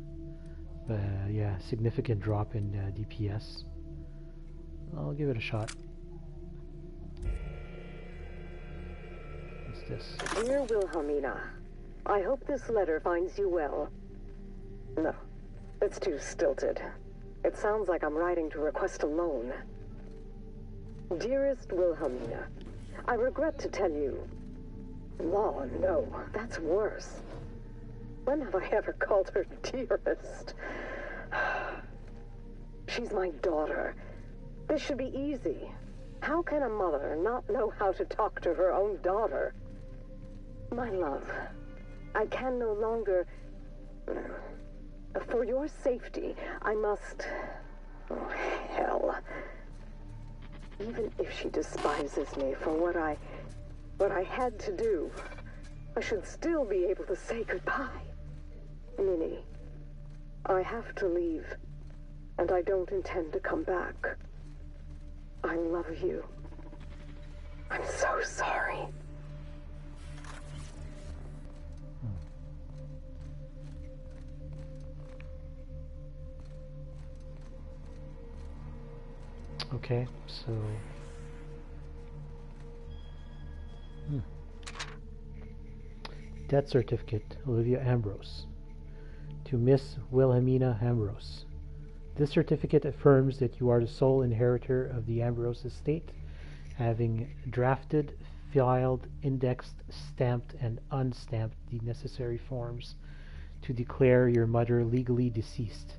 But yeah, significant drop in DPS. I'll give it a shot. What's this? Dear Wilhelmina, I hope this letter finds you well. No, it's too stilted. It sounds like I'm writing to request a loan. Dearest Wilhelmina, I regret to tell you... Law, no, that's worse. When have I ever called her dearest? She's my daughter. This should be easy. How can a mother not know how to talk to her own daughter? My love, I can no longer... For your safety, I must... Oh, hell. Even if she despises me for what I had to do, I should still be able to say goodbye. Minnie, I have to leave, and I don't intend to come back. I love you. I'm so sorry. Okay, so... Death certificate, Olivia Ambrose. To Miss Wilhelmina Ambrose. This certificate affirms that you are the sole inheritor of the Ambrose estate, having drafted, filed, indexed, stamped, and unstamped the necessary forms to declare your mother legally deceased.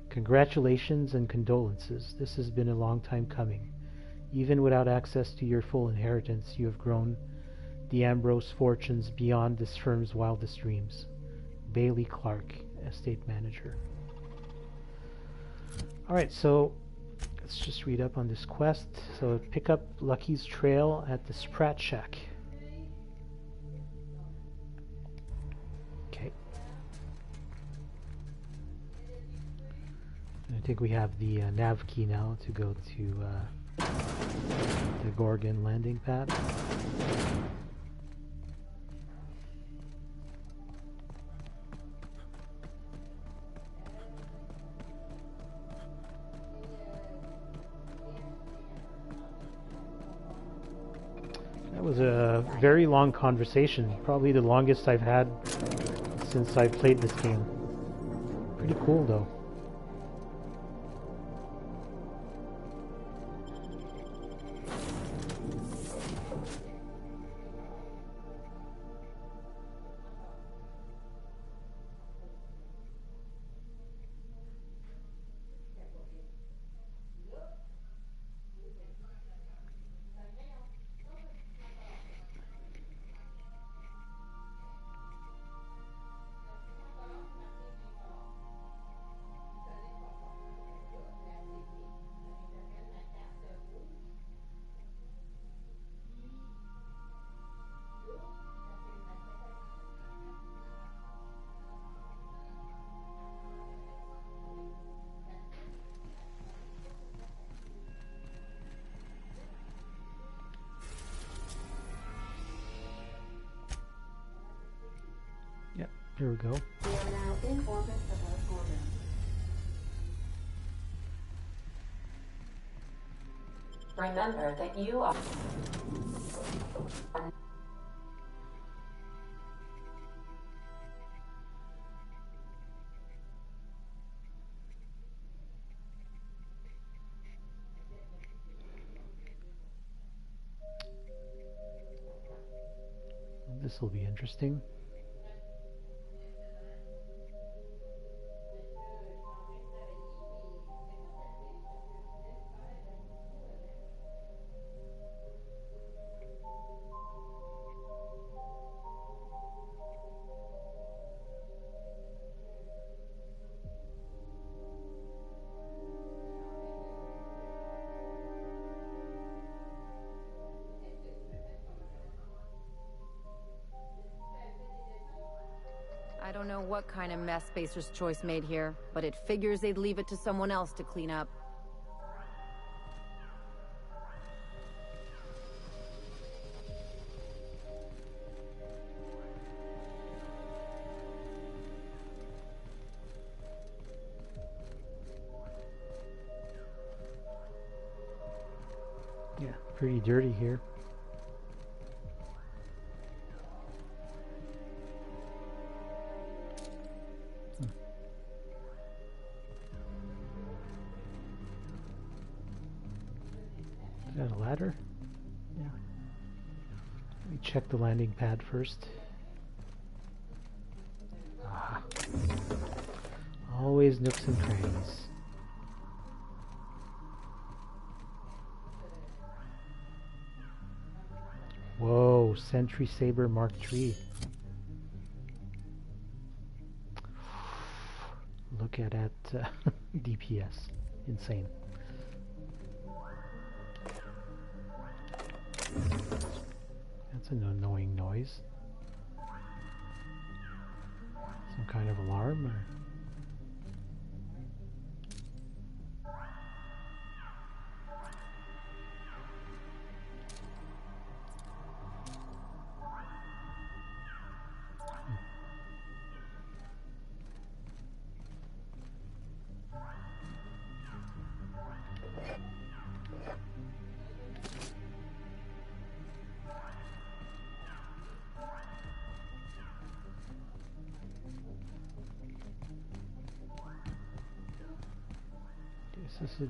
Congratulations and condolences. This has been a long time coming. Even without access to your full inheritance, you have grown the Ambrose fortunes beyond this firm's wildest dreams. Bailey Clark, estate manager. Alright, so let's just read up on this quest. So pick up Lucky's trail at the Sprat Shack. Okay. I think we have the nav key now to go to the Gorgon landing pad. That was a very long conversation, probably the longest I've had since I've played this game. Pretty cool though. Here we go. We are now in orbit above Gorgon. Remember that you are... This will be interesting. I don't know what kind of mess Spacer's Choice made here, but it figures they'd leave it to someone else to clean up. Yeah, pretty dirty here. Is that a ladder? Yeah. Let me check the landing pad first. Ah. Always nooks and crannies. Whoa, Sentry Saber Mark III. Look at that DPS. Insane. That's an annoying noise. Some kind of alarm or...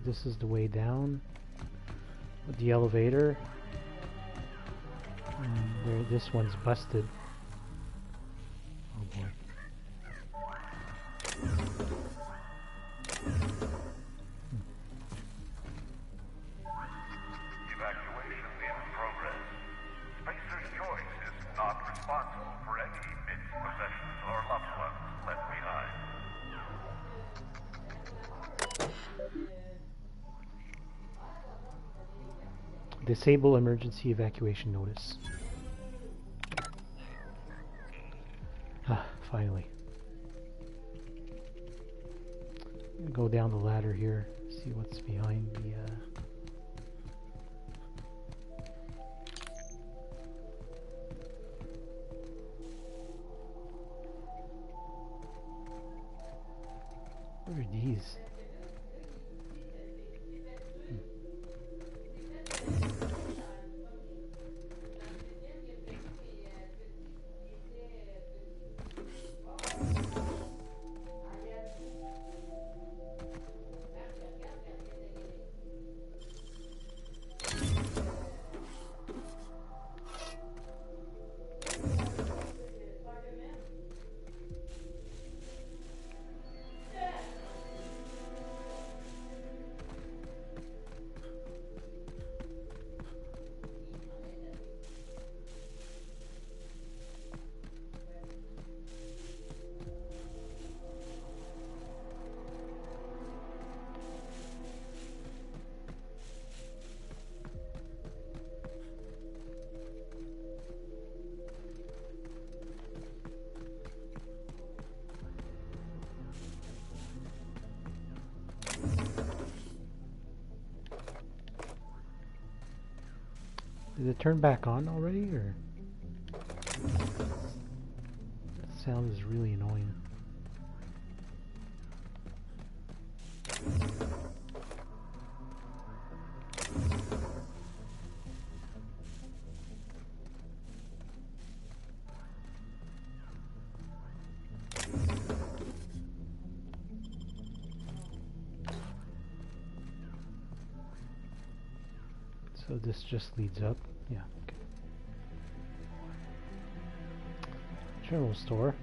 This is the way down with the elevator. And this one's busted. Oh boy. Evacuation in progress. Spacer's Choice is not responsible for any missed possessions or loved ones left behind. Disable emergency evacuation notice. Ah, finally. Go down the ladder here, see what's behind the What are these? Did it turn back on already, or? Let's sound is really annoying. So this just leads up. Yeah, okay. General store.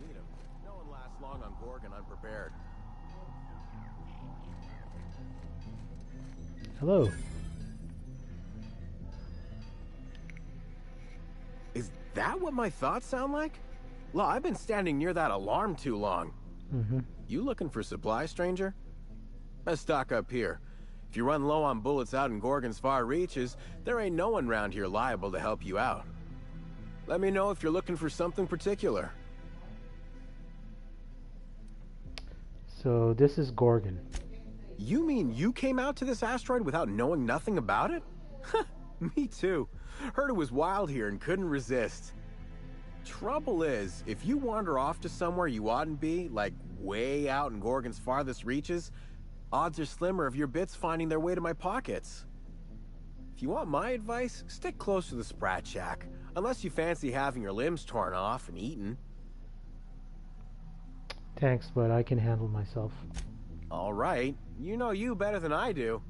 You need 'em. No one lasts long on Gorgon unprepared. Hello. Is that what my thoughts sound like? Well, I've been standing near that alarm too long. Mm-hmm. You looking for supplies, stranger? Let's stock up here. If you run low on bullets out in Gorgon's far reaches, there ain't no one round here liable to help you out. Let me know if you're looking for something particular. So this is Gorgon. You mean you came out to this asteroid without knowing nothing about it? Me too. Heard it was wild here and couldn't resist. Trouble is, if you wander off to somewhere you oughtn't be, like way out in Gorgon's farthest reaches, odds are slimmer of your bits finding their way to my pockets. If you want my advice, stick close to the Sprat Shack, unless you fancy having your limbs torn off and eaten. Thanks, but I can handle myself. All right, you know you better than I do.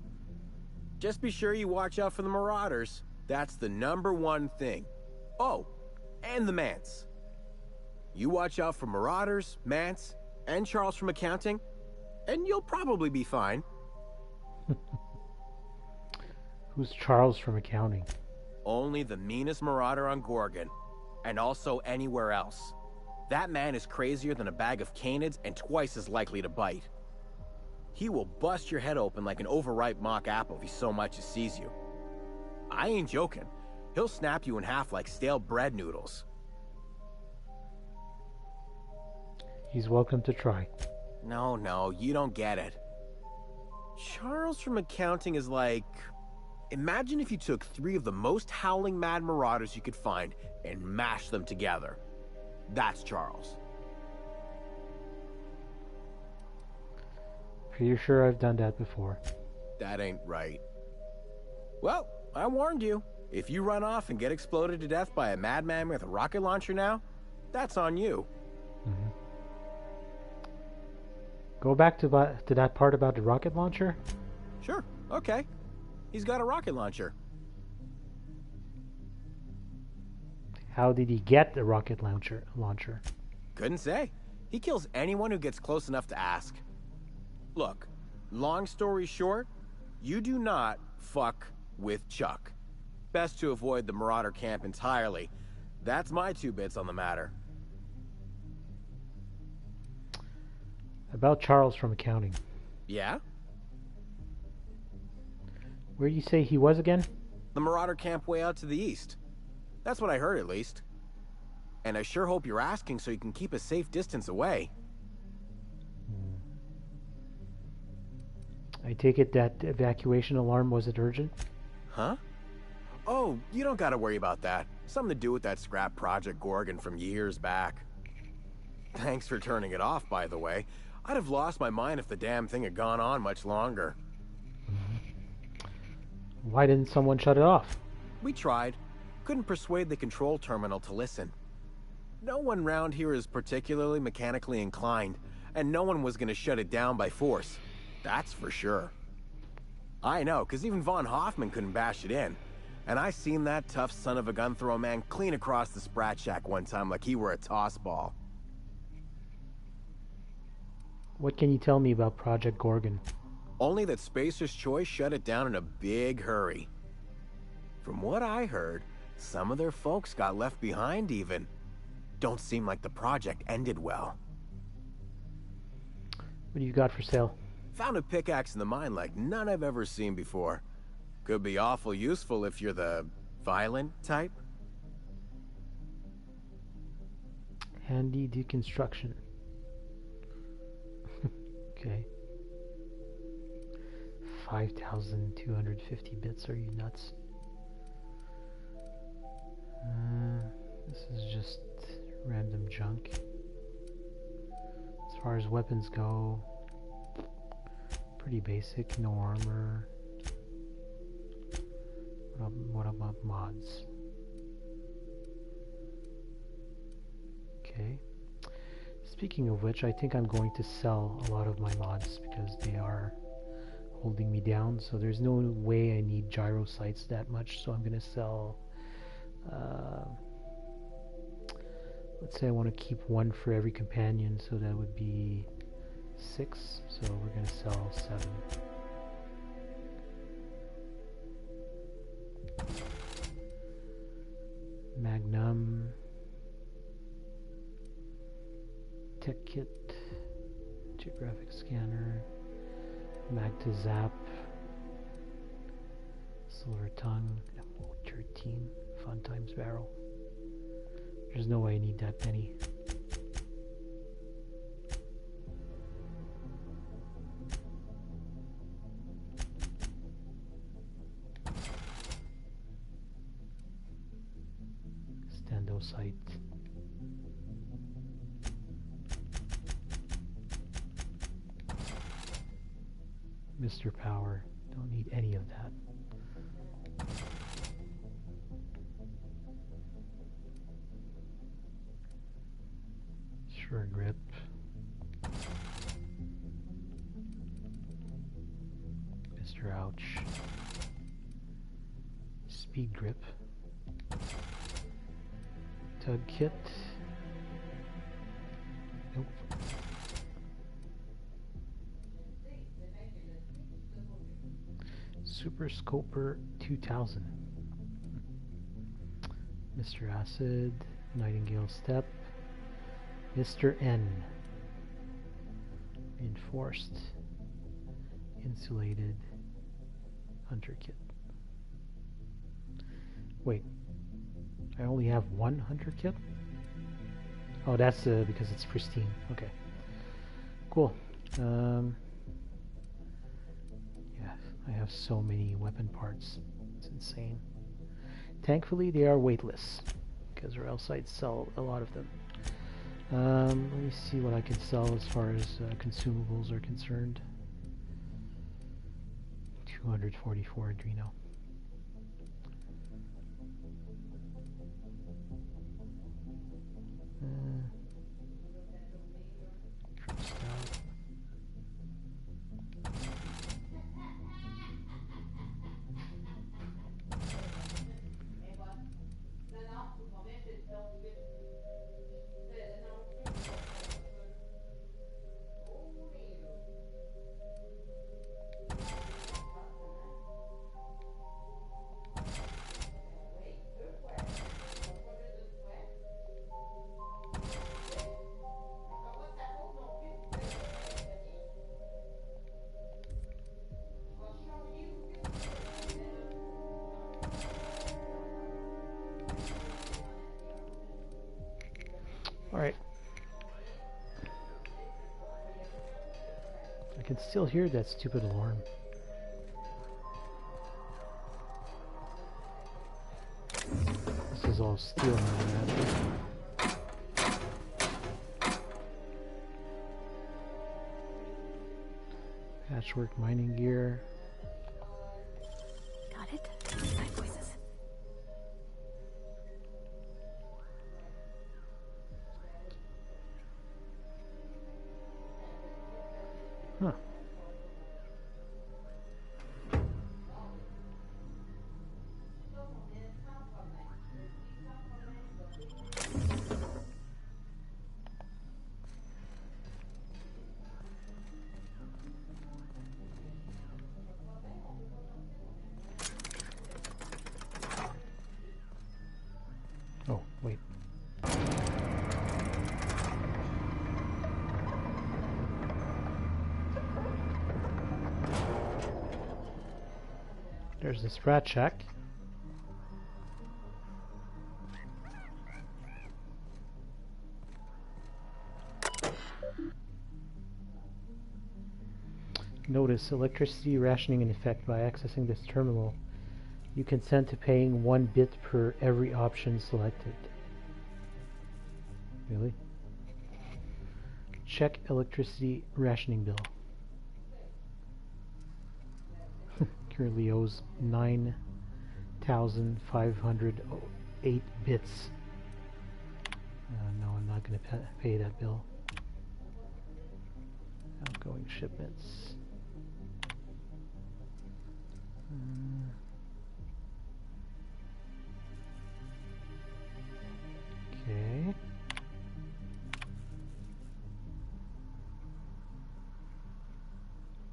Just be sure you watch out for the Marauders. That's the #1 thing. Oh, and the Mance. You watch out for Marauders, Mance, and Charles from accounting, and you'll probably be fine. Who's Charles from accounting? Only the meanest marauder on Gorgon, and also anywhere else. That man is crazier than a bag of canids and twice as likely to bite. He will bust your head open like an overripe mock apple if he so much as sees you. I ain't joking. He'll snap you in half like stale bread noodles. He's welcome to try. No, you don't get it. Charles from accounting is like... Imagine if you took 3 of the most howling mad marauders you could find and mashed them together. That's Charles. Pretty sure I've done that before. That ain't right. Well, I warned you. If you run off and get exploded to death by a madman with a rocket launcher now, that's on you. Mm-hmm. Go back to that part about the rocket launcher? Sure, okay. He's got a rocket launcher. How did he get the rocket launcher? Couldn't say. He kills anyone who gets close enough to ask. Look, long story short, you do not fuck with Chuck. Best to avoid the Marauder camp entirely. That's my 2 bits on the matter. About Charles from accounting. Yeah? Where do you say he was again? The Marauder camp way out to the east. That's what I heard, at least. And I sure hope you're asking so you can keep a safe distance away. I take it that evacuation alarm wasn't urgent? Huh? Oh, you don't gotta worry about that. Something to do with that scrap Project Gorgon from years back. Thanks for turning it off, by the way. I'd have lost my mind if the damn thing had gone on much longer. Why didn't someone shut it off? We tried. Couldn't persuade the control terminal to listen. No one round here is particularly mechanically inclined, and no one was gonna shut it down by force. That's for sure. I know, because even Von Hoffman couldn't bash it in. And I seen that tough son of a gun throw a man clean across the Sprat Shack one time like he were a toss ball. What can you tell me about Project Gorgon? Only that Spacer's Choice shut it down in a big hurry. From what I heard, some of their folks got left behind even. Don't seem like the project ended well. What do you got for sale? Found a pickaxe in the mine like none I've ever seen before. Could be awful useful if you're the violent type. Handy deconstruction. Okay. 5,250 bits, are you nuts? This is just random junk. As far as weapons go, pretty basic, no armor. What about mods? Okay. Speaking of which, I think I'm going to sell a lot of my mods because they are holding me down. So there's no way I need gyro sights that much. So I'm going to sell. Let's say I want to keep one for every companion, so that would be 6. So we're going to sell 7. Magnum, Tech Kit, Geographic Scanner, Mag to Zap, Silver Tongue, M13, Fun Times Barrel. There's no way I need that many. Stando sight. Mr. Power. Don't need any of that. Sure grip. Mr. Ouch. Speed grip. Tug kit. Nope. Super Scoper 2000. Mr. Acid. Nightingale Step. Mr. N. Reinforced. Insulated. Hunter kit. Wait. I only have one hunter kit? Oh, that's because it's pristine. Okay. Cool. Yeah, I have so many weapon parts. It's insane. Thankfully, they are weightless, because or else I'd sell a lot of them. Let me see what I can sell as far as consumables are concerned. 244 Adreno. Alright. I can still hear that stupid alarm. This is all steel now. Patchwork mining gear. Got it. Side voices. Huh. Oh, wait. There's the Sprat Shack. Notice electricity rationing in effect. By accessing this terminal, you consent to paying 1 bit per every option selected. Really? Check electricity rationing bill. Currently owes 9,508 bits. No, I'm not going to pay that bill. Outgoing shipments. Okay.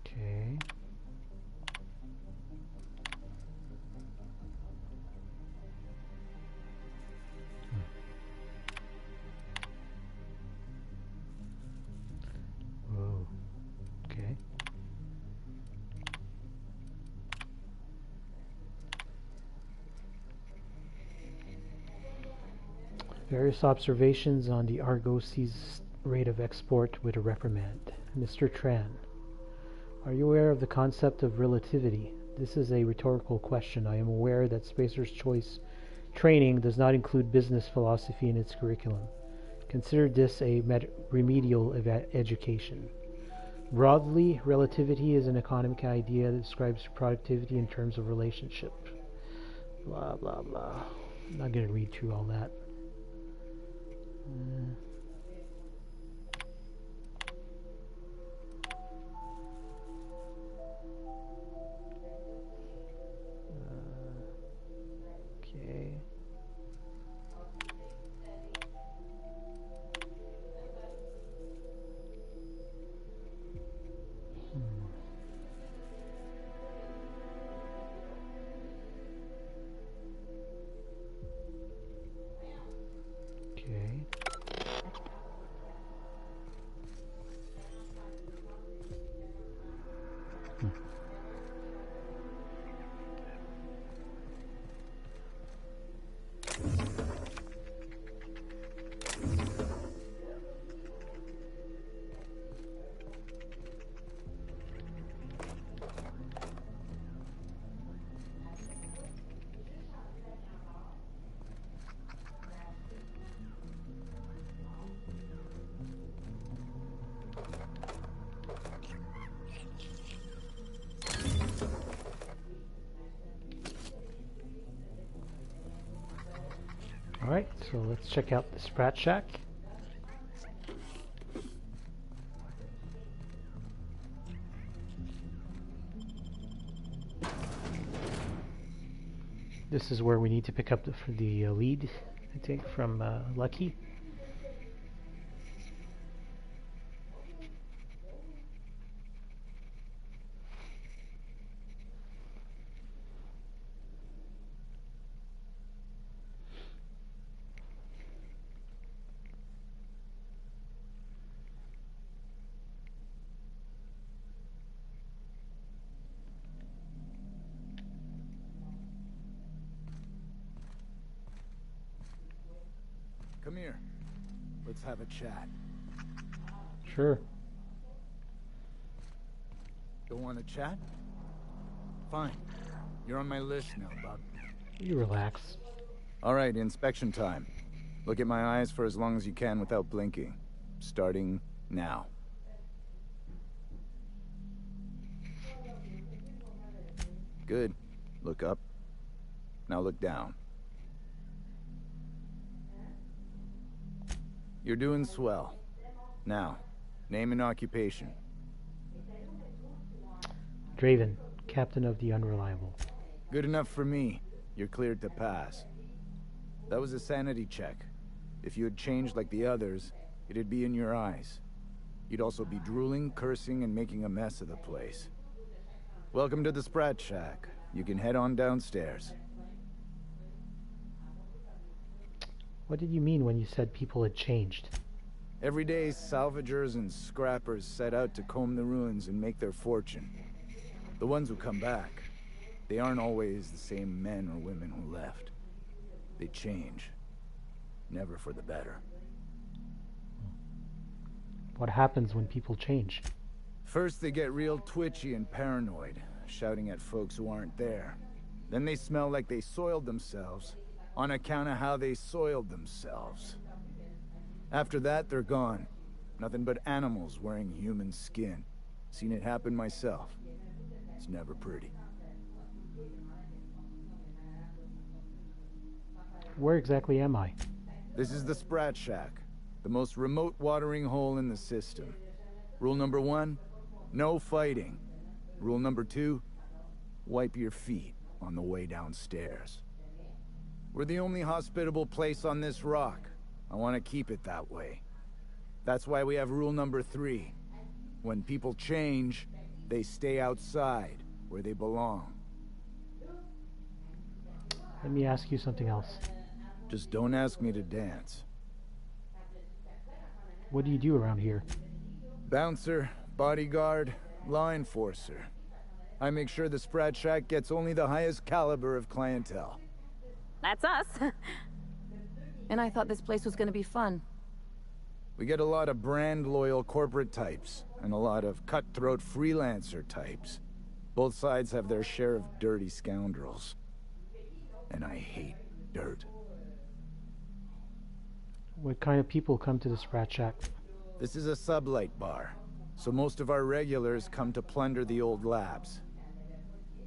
Okay. Whoa. Okay. Various observations on the Argos's rate of export with a reprimand. Mr. Tran, are you aware of the concept of relativity? This is a rhetorical question. I am aware that Spacer's Choice training does not include business philosophy in its curriculum. Consider this a remedial education. Broadly, relativity is an economic idea that describes productivity in terms of relationship. Blah, blah, blah. I'm not going to read through all that. Okay. Okay. Alright, so let's check out the Sprat Shack. This is where we need to pick up the lead, I think, from Lucky. Come here. Let's have a chat. Sure. Don't want to chat? Fine. You're on my list now, bub. You relax. Alright, inspection time. Look at my eyes for as long as you can without blinking. Starting now. Good. Look up. Now look down. You're doing swell. Now, name and occupation. Draven, Captain of the Unreliable. Good enough for me. You're cleared to pass. That was a sanity check. If you had changed like the others, it'd be in your eyes. You'd also be drooling, cursing, and making a mess of the place. Welcome to the Sprat Shack. You can head on downstairs. What did you mean when you said people had changed? Every day, salvagers and scrappers set out to comb the ruins and make their fortune. The ones who come back, they aren't always the same men or women who left. They change. Never for the better. What happens when people change? First, they get real twitchy and paranoid, shouting at folks who aren't there. Then they smell like they soiled themselves, on account of how they soiled themselves. After that, they're gone. Nothing but animals wearing human skin. Seen it happen myself. It's never pretty. Where exactly am I? This is the Sprat Shack, the most remote watering hole in the system. Rule number 1, no fighting. Rule number 2, wipe your feet on the way downstairs. We're the only hospitable place on this rock. I want to keep it that way. That's why we have rule number 3. When people change, they stay outside, where they belong. Let me ask you something else. Just don't ask me to dance. What do you do around here? Bouncer, bodyguard, law enforcer. I make sure the Sprat Shack gets only the highest caliber of clientele. That's us. And I thought this place was gonna be fun. We get a lot of brand-loyal corporate types, and a lot of cutthroat freelancer types. Both sides have their share of dirty scoundrels. And I hate dirt. What kind of people come to the Sprat Shack? This is a sublight bar, so most of our regulars come to plunder the old labs.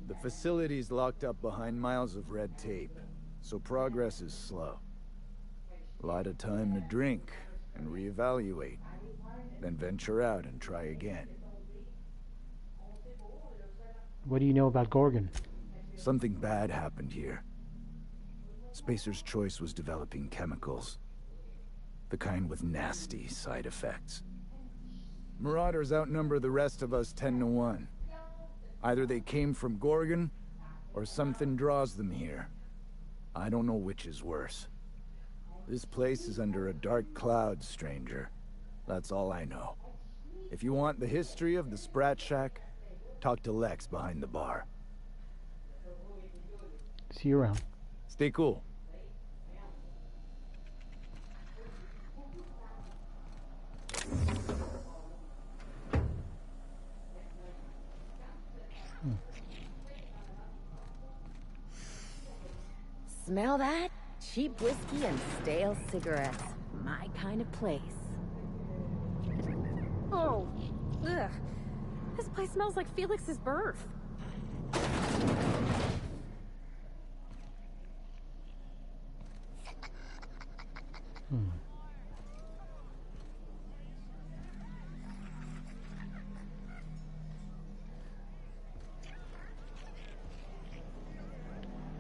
The facility's locked up behind miles of red tape, so progress is slow. A lot of time to drink and reevaluate, then venture out and try again. What do you know about Gorgon? Something bad happened here. Spacer's Choice was developing chemicals. The kind with nasty side effects. Marauders outnumber the rest of us 10 to 1. Either they came from Gorgon, or something draws them here. I don't know which is worse. This place is under a dark cloud, stranger. That's all I know. If you want the history of the Sprat Shack, talk to Lex behind the bar. See you around. Stay cool. Smell that? Cheap whiskey and stale cigarettes. My kind of place. Oh, ugh. This place smells like Felix's birth.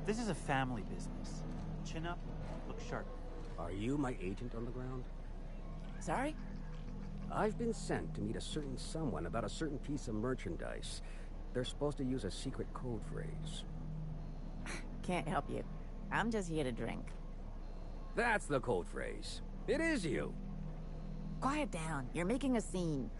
This is a family business. Chin up, look sharp. Are you my agent on the ground? Sorry? I've been sent to meet a certain someone about a certain piece of merchandise. They're supposed to use a secret code phrase. Can't help you. I'm just here to drink. That's the code phrase. It is you. Quiet down. You're making a scene.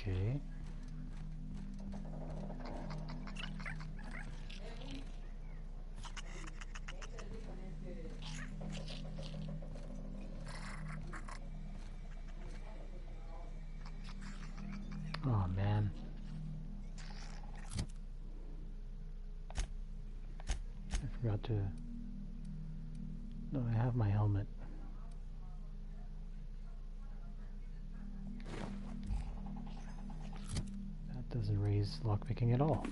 Okay. Oh man. I forgot to... No, I have my helmet. That doesn't raise lockpicking at all.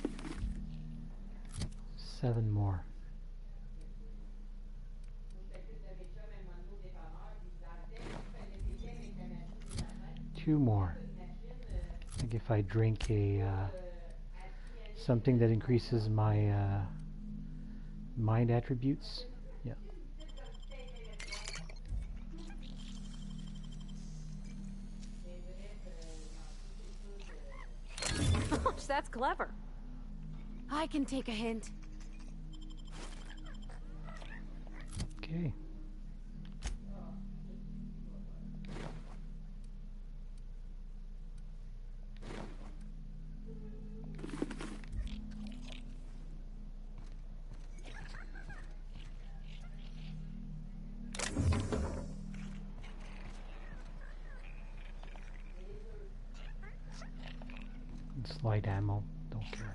7 more. Two more. I think if I drink a something that increases my mind attributes, yeah. That's clever. I can take a hint. Okay. Light ammo, don't care.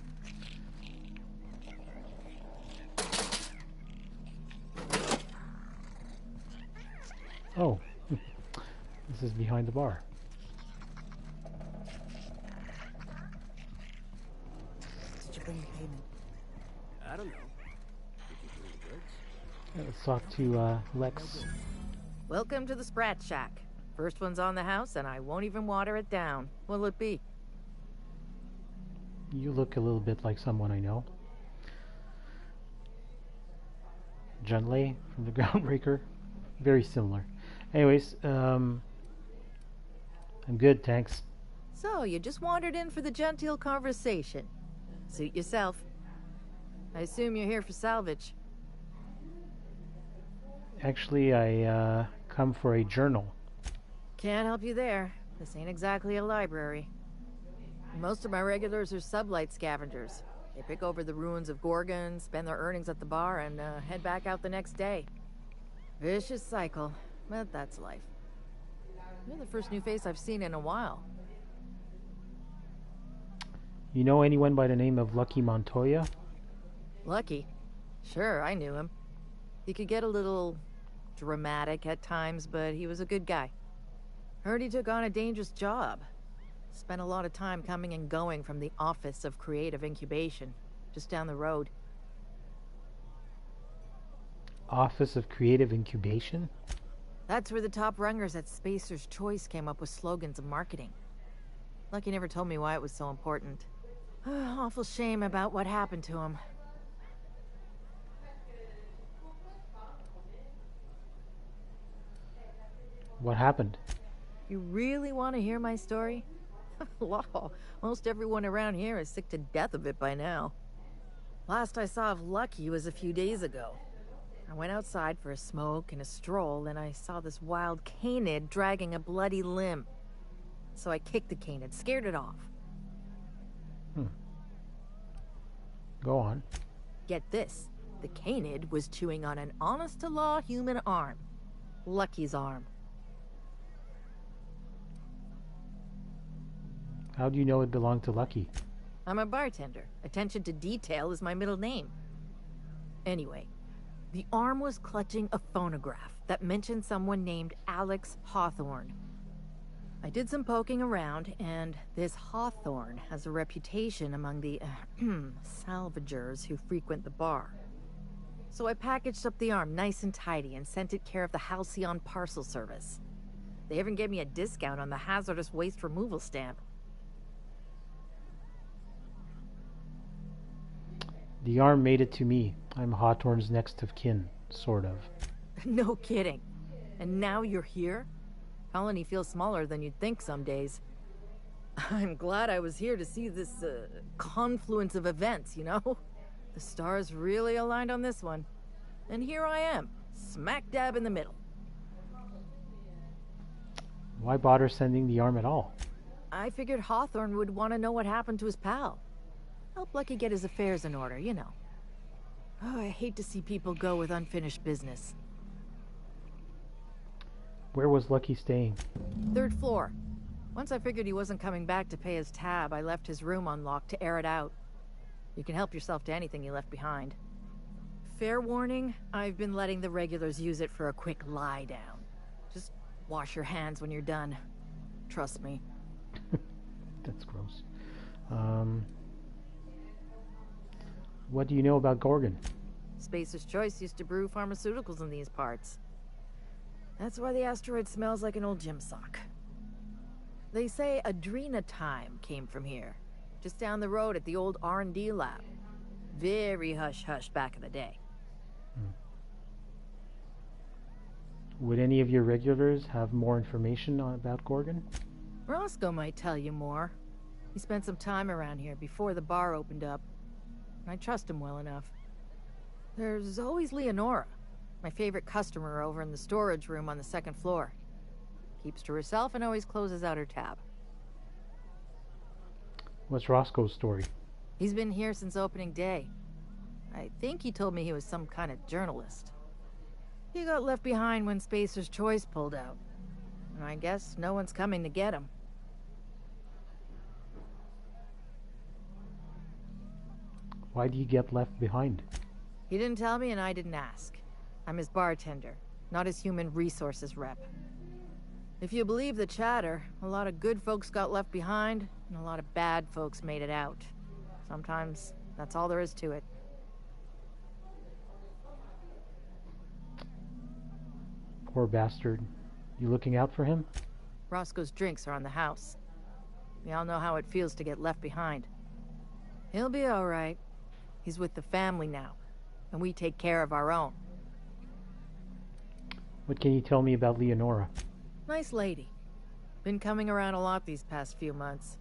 Oh, this is behind the bar. Did you bring the payment? I don't know. Did you bring the goods? Let's talk to Lex. Welcome to the Sprat Shack. First one's on the house, and I won't even water it down. What'll it be? You look a little bit like someone I know. John Lay from the Groundbreaker. Very similar. Anyways, I'm good, thanks. So, you just wandered in for the genteel conversation. Suit yourself. I assume you're here for salvage. Actually, I come for a journal. Can't help you there. This ain't exactly a library. Most of my regulars are sublight scavengers. They pick over the ruins of Gorgon, spend their earnings at the bar, and head back out the next day. Vicious cycle, but that's life. You're the first new face I've seen in a while. You know anyone by the name of Lucky Montoya? Lucky? Sure, I knew him. He could get a little dramatic at times, but he was a good guy. Heard he took on a dangerous job. Spent a lot of time coming and going from the Office of Creative Incubation, just down the road. Office of Creative Incubation? That's where the top rungers at Spacer's Choice came up with slogans and marketing. Lucky never told me why it was so important. Awful shame about what happened to him. What happened? You really want to hear my story? Law, most everyone around here is sick to death of it by now. Last I saw of Lucky was a few days ago. I went outside for a smoke and a stroll, and I saw this wild canid dragging a bloody limb. So I kicked the canid, scared it off. Go on. Get this, the canid was chewing on an honest-to-law human arm. Lucky's arm. How do you know it belonged to Lucky? I'm a bartender. Attention to detail is my middle name. Anyway, the arm was clutching a phonograph that mentioned someone named Alex Hawthorne. I did some poking around, and this Hawthorne has a reputation among the salvagers who frequent the bar. So I packaged up the arm nice and tidy and sent it care of the Halcyon Parcel Service. They even gave me a discount on the hazardous waste removal stamp. The arm made it to me. I'm Hawthorne's next of kin, sort of. No kidding. And now you're here? Colony feels smaller than you'd think some days. I'm glad I was here to see this confluence of events, you know? The stars really aligned on this one. And here I am, smack dab in the middle. Why bother sending the arm at all? I figured Hawthorne would want to know what happened to his pal. Help Lucky get his affairs in order, you know. Oh, I hate to see people go with unfinished business. Where was Lucky staying? 3rd floor. Once I figured he wasn't coming back to pay his tab, I left his room unlocked to air it out. You can help yourself to anything you left behind. Fair warning, I've been letting the regulars use it for a quick lie down. Just wash your hands when you're done. Trust me. That's gross. What do you know about Gorgon? Spacer's Choice used to brew pharmaceuticals in these parts. That's why the asteroid smells like an old gym sock. They say Adrenatime came from here, just down the road at the old R&D lab. Very hush-hush back in the day. Would any of your regulars have more information about Gorgon? Roscoe might tell you more. He spent some time around here before the bar opened up. I trust him well enough. There's always Leonora, my favorite customer over in the storage room on the 2nd floor. Keeps to herself and always closes out her tab. What's Roscoe's story? He's been here since opening day. I think he told me he was some kind of journalist. He got left behind when Spacer's Choice pulled out. And I guess no one's coming to get him. Why do you get left behind? He didn't tell me and I didn't ask. I'm his bartender. not as human resources rep. If you believe the chatter, a lot of good folks got left behind, and a lot of bad folks made it out. Sometimes that's all there is to it. Poor bastard. You looking out for him? Roscoe's drinks are on the house. We all know how it feels to get left behind. He'll be all right. He's with the family now, and we take care of our own. What can you tell me about Leonora? Nice lady. Been coming around a lot these past few months.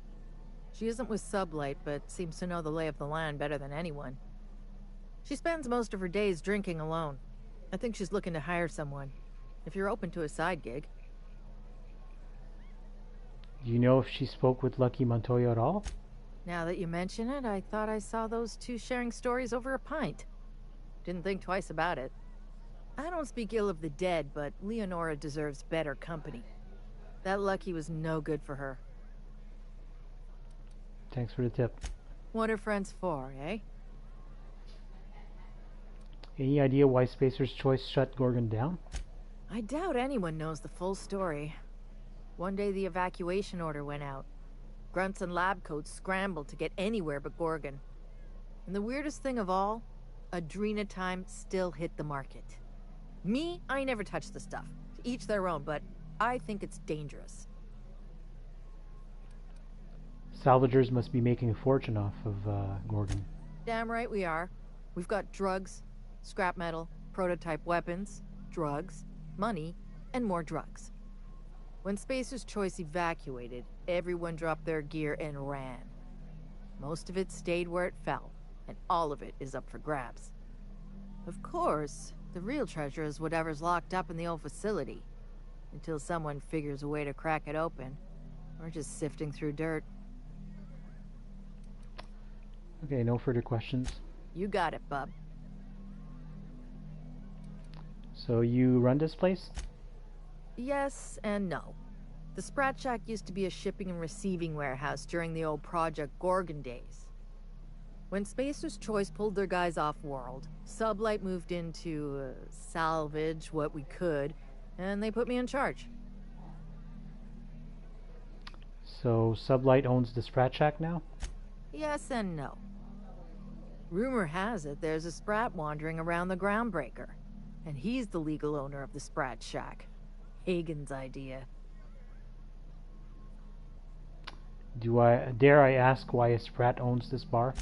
She isn't with Sublight, but seems to know the lay of the land better than anyone. She spends most of her days drinking alone. I think she's looking to hire someone. If you're open to a side gig. Do you know if she spoke with Lucky Montoya at all? Now that you mention it, I thought I saw those two sharing stories over a pint. Didn't think twice about it. I don't speak ill of the dead, but Leonora deserves better company. That Lucky was no good for her. Thanks for the tip. What are friends for, eh? Any idea why Spacer's Choice shut Gorgon down? I doubt anyone knows the full story. One day the evacuation order went out. Grunts and lab coats scrambled to get anywhere but Gorgon. And the weirdest thing of all, Adrenatime still hit the market. Me, I never touch the stuff. To each their own, but I think it's dangerous. Salvagers must be making a fortune off of Gorgon. Damn right we are. We've got drugs, scrap metal, prototype weapons, drugs, money, and more drugs. When Spacer's Choice evacuated, everyone dropped their gear and ran. Most of it stayed where it fell, and all of it is up for grabs. Of course, the real treasure is whatever's locked up in the old facility, until someone figures a way to crack it open. We're just sifting through dirt. Okay, no further questions. You got it, bub. So you run this place? Yes and no. The Sprat Shack used to be a shipping and receiving warehouse during the old Project Gorgon days. When Spacer's Choice pulled their guys off-world, Sublight moved in to salvage what we could, and they put me in charge. So Sublight owns the Sprat Shack now? Yes and no. Rumor has it there's a Sprat wandering around the Groundbreaker, and he's the legal owner of the Sprat Shack. Hagen's idea. Dare I ask why a Sprat owns this bar?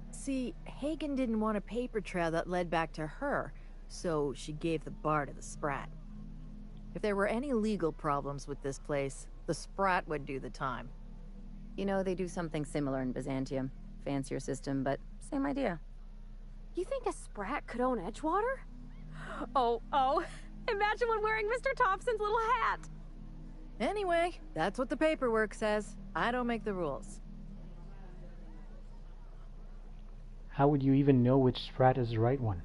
See, Hagen didn't want a paper trail that led back to her, so she gave the bar to the Sprat. If there were any legal problems with this place, the Sprat would do the time. You know, they do something similar in Byzantium. Fancier system, but same idea. You think a Sprat could own Edgewater? Oh, imagine one wearing Mr. Thompson's little hat! Anyway, that's what the paperwork says. I don't make the rules. How would you even know which Sprat is the right one?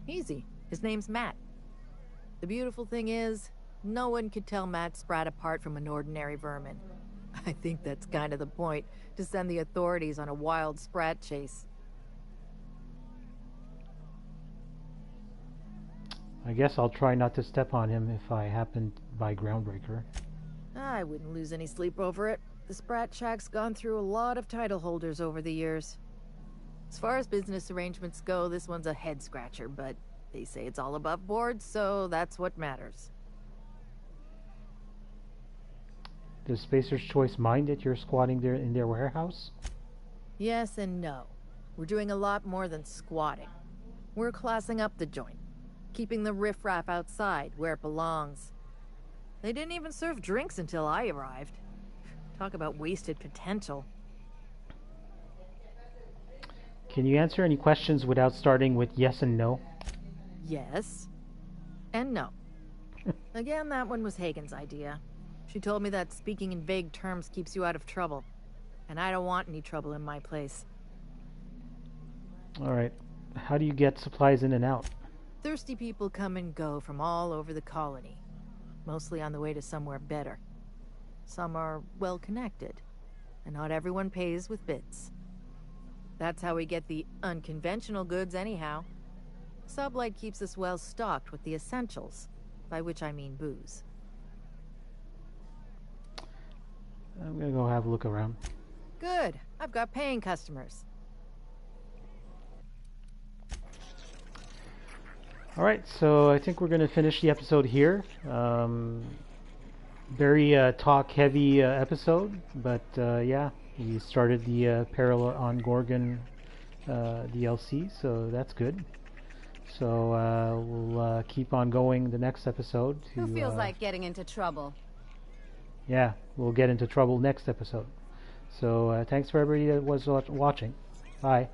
Easy. His name's Matt. The beautiful thing is, no one could tell Matt Sprat apart from an ordinary vermin. I think that's kind of the point, to send the authorities on a wild Sprat chase. I guess I'll try not to step on him if I happen by Groundbreaker. I wouldn't lose any sleep over it. The Sprat Shack's gone through a lot of title holders over the years. As far as business arrangements go, this one's a head-scratcher, but they say it's all above board, so that's what matters. Does Spacer's Choice mind that you're squatting there in their warehouse? Yes and no. We're doing a lot more than squatting. We're classing up the joint, keeping the riffraff outside where it belongs. They didn't even serve drinks until I arrived. Talk about wasted potential. Can you answer any questions without starting with yes and no? Yes. And no. Again, that one was Hagen's idea. She told me that speaking in vague terms keeps you out of trouble. And I don't want any trouble in my place. Alright. How do you get supplies in and out? Thirsty people come and go from all over the colony. Mostly on the way to somewhere better. Some are well connected. And not everyone pays with bits. That's how we get the unconventional goods anyhow. Sublight keeps us well stocked with the essentials. by which I mean booze. I'm gonna go have a look around. Good. I've got paying customers. Alright, so I think we're going to finish the episode here. Very talk-heavy episode, but yeah, we started the Peril on Gorgon DLC, so that's good. So we'll keep on going the next episode. Who feels like getting into trouble? Yeah, we'll get into trouble next episode. So thanks for everybody that was watching. Bye.